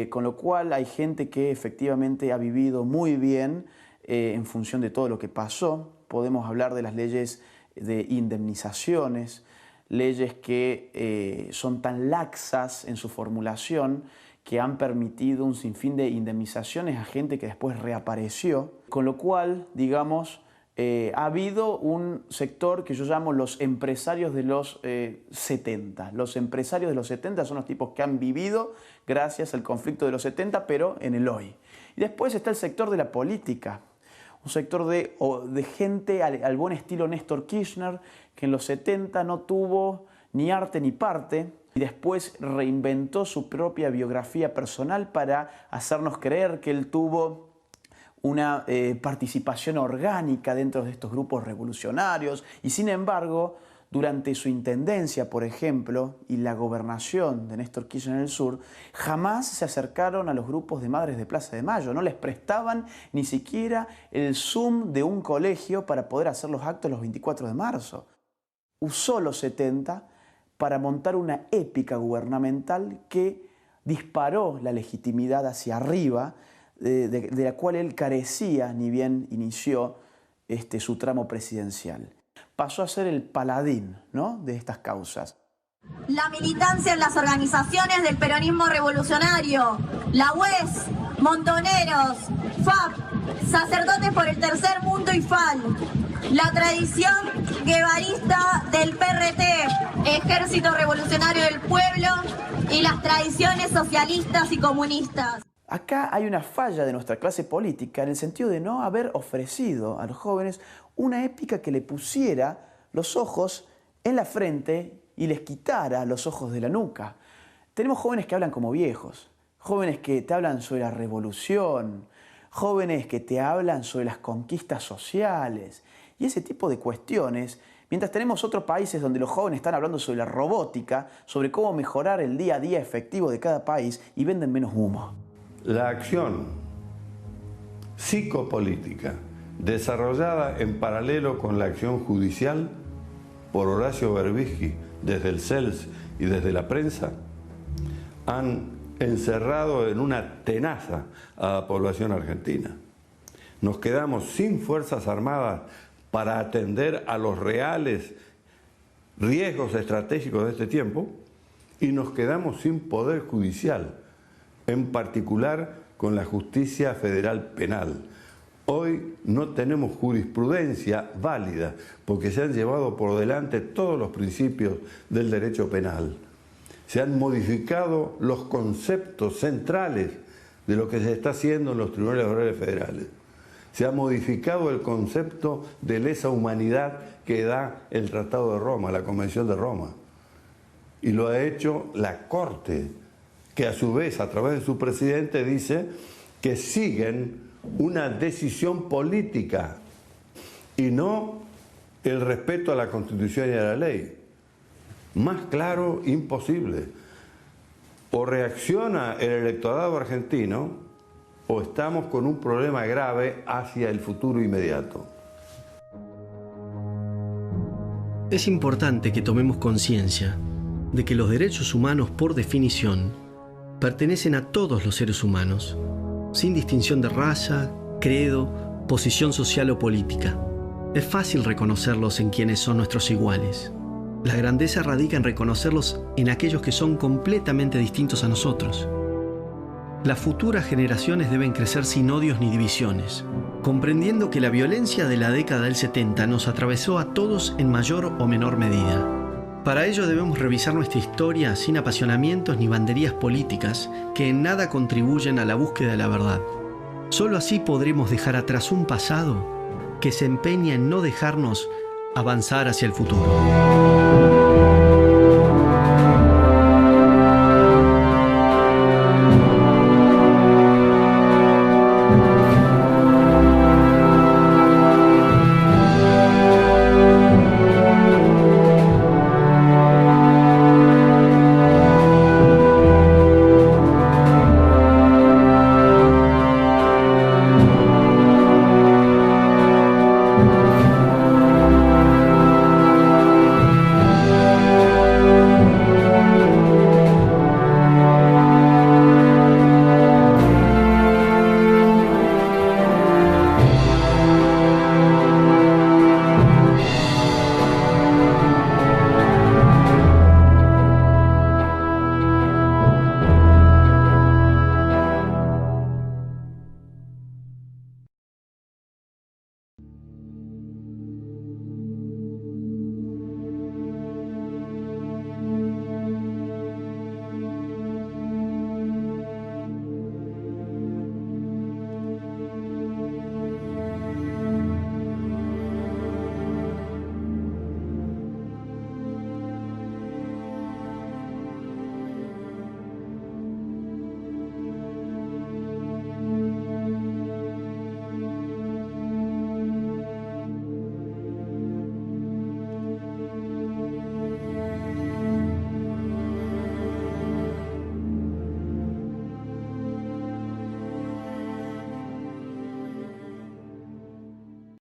Con lo cual hay gente que efectivamente ha vivido muy bien en función de todo lo que pasó. Podemos hablar de las leyes de indemnizaciones, leyes que son tan laxas en su formulación que han permitido un sinfín de indemnizaciones a gente que después reapareció, con lo cual, digamos, ha habido un sector que yo llamo los empresarios de los 70. Los empresarios de los 70 son los tipos que han vivido gracias al conflicto de los 70, pero en el hoy. Y después está el sector de la política, un sector de gente al buen estilo Néstor Kirchner, que en los 70 no tuvo ni arte ni parte, y después reinventó su propia biografía personal para hacernos creer que él tuvo una participación orgánica dentro de estos grupos revolucionarios, y sin embargo, durante su intendencia, por ejemplo, y la gobernación de Néstor Kirchner en el sur, jamás se acercaron a los grupos de madres de Plaza de Mayo, no les prestaban ni siquiera el Zoom de un colegio para poder hacer los actos los 24 de marzo. Usó los 70 para montar una épica gubernamental que disparó la legitimidad hacia arriba, de la cual él carecía ni bien inició su tramo presidencial. Pasó a ser el paladín, ¿no?, de estas causas. La militancia en las organizaciones del peronismo revolucionario, la UES, Montoneros, FAP, Sacerdotes por el Tercer Mundo y FAL, la tradición guevarista del PRT, Ejército Revolucionario del Pueblo, y las tradiciones socialistas y comunistas. Acá hay una falla de nuestra clase política en el sentido de no haber ofrecido a los jóvenes una épica que le pusiera los ojos en la frente y les quitara los ojos de la nuca. Tenemos jóvenes que hablan como viejos, jóvenes que te hablan sobre la revolución, jóvenes que te hablan sobre las conquistas sociales y ese tipo de cuestiones, mientras tenemos otros países donde los jóvenes están hablando sobre la robótica, sobre cómo mejorar el día a día efectivo de cada país y venden menos humo. La acción psicopolítica desarrollada en paralelo con la acción judicial por Horacio Berbisky desde el CELS y desde la prensa han encerrado en una tenaza a la población argentina. Nos quedamos sin fuerzas armadas para atender a los reales riesgos estratégicos de este tiempo y nos quedamos sin poder judicial, en particular con la justicia federal penal. Hoy no tenemos jurisprudencia válida porque se han llevado por delante todos los principios del derecho penal. Se han modificado los conceptos centrales de lo que se está haciendo en los tribunales orales federales. Se ha modificado el concepto de lesa humanidad que da el Tratado de Roma, la Convención de Roma. Y lo ha hecho la Corte, que a su vez, a través de su presidente, dice que siguen una decisión política y no el respeto a la Constitución y a la ley. Más claro, imposible. O reacciona el electorado argentino o estamos con un problema grave hacia el futuro inmediato. Es importante que tomemos conciencia de que los derechos humanos, por definición, pertenecen a todos los seres humanos, sin distinción de raza, credo, posición social o política. Es fácil reconocerlos en quienes son nuestros iguales. La grandeza radica en reconocerlos en aquellos que son completamente distintos a nosotros. Las futuras generaciones deben crecer sin odios ni divisiones, comprendiendo que la violencia de la década del 70 nos atravesó a todos en mayor o menor medida. Para ello debemos revisar nuestra historia sin apasionamientos ni banderías políticas que en nada contribuyen a la búsqueda de la verdad. Solo así podremos dejar atrás un pasado que se empeña en no dejarnos avanzar hacia el futuro.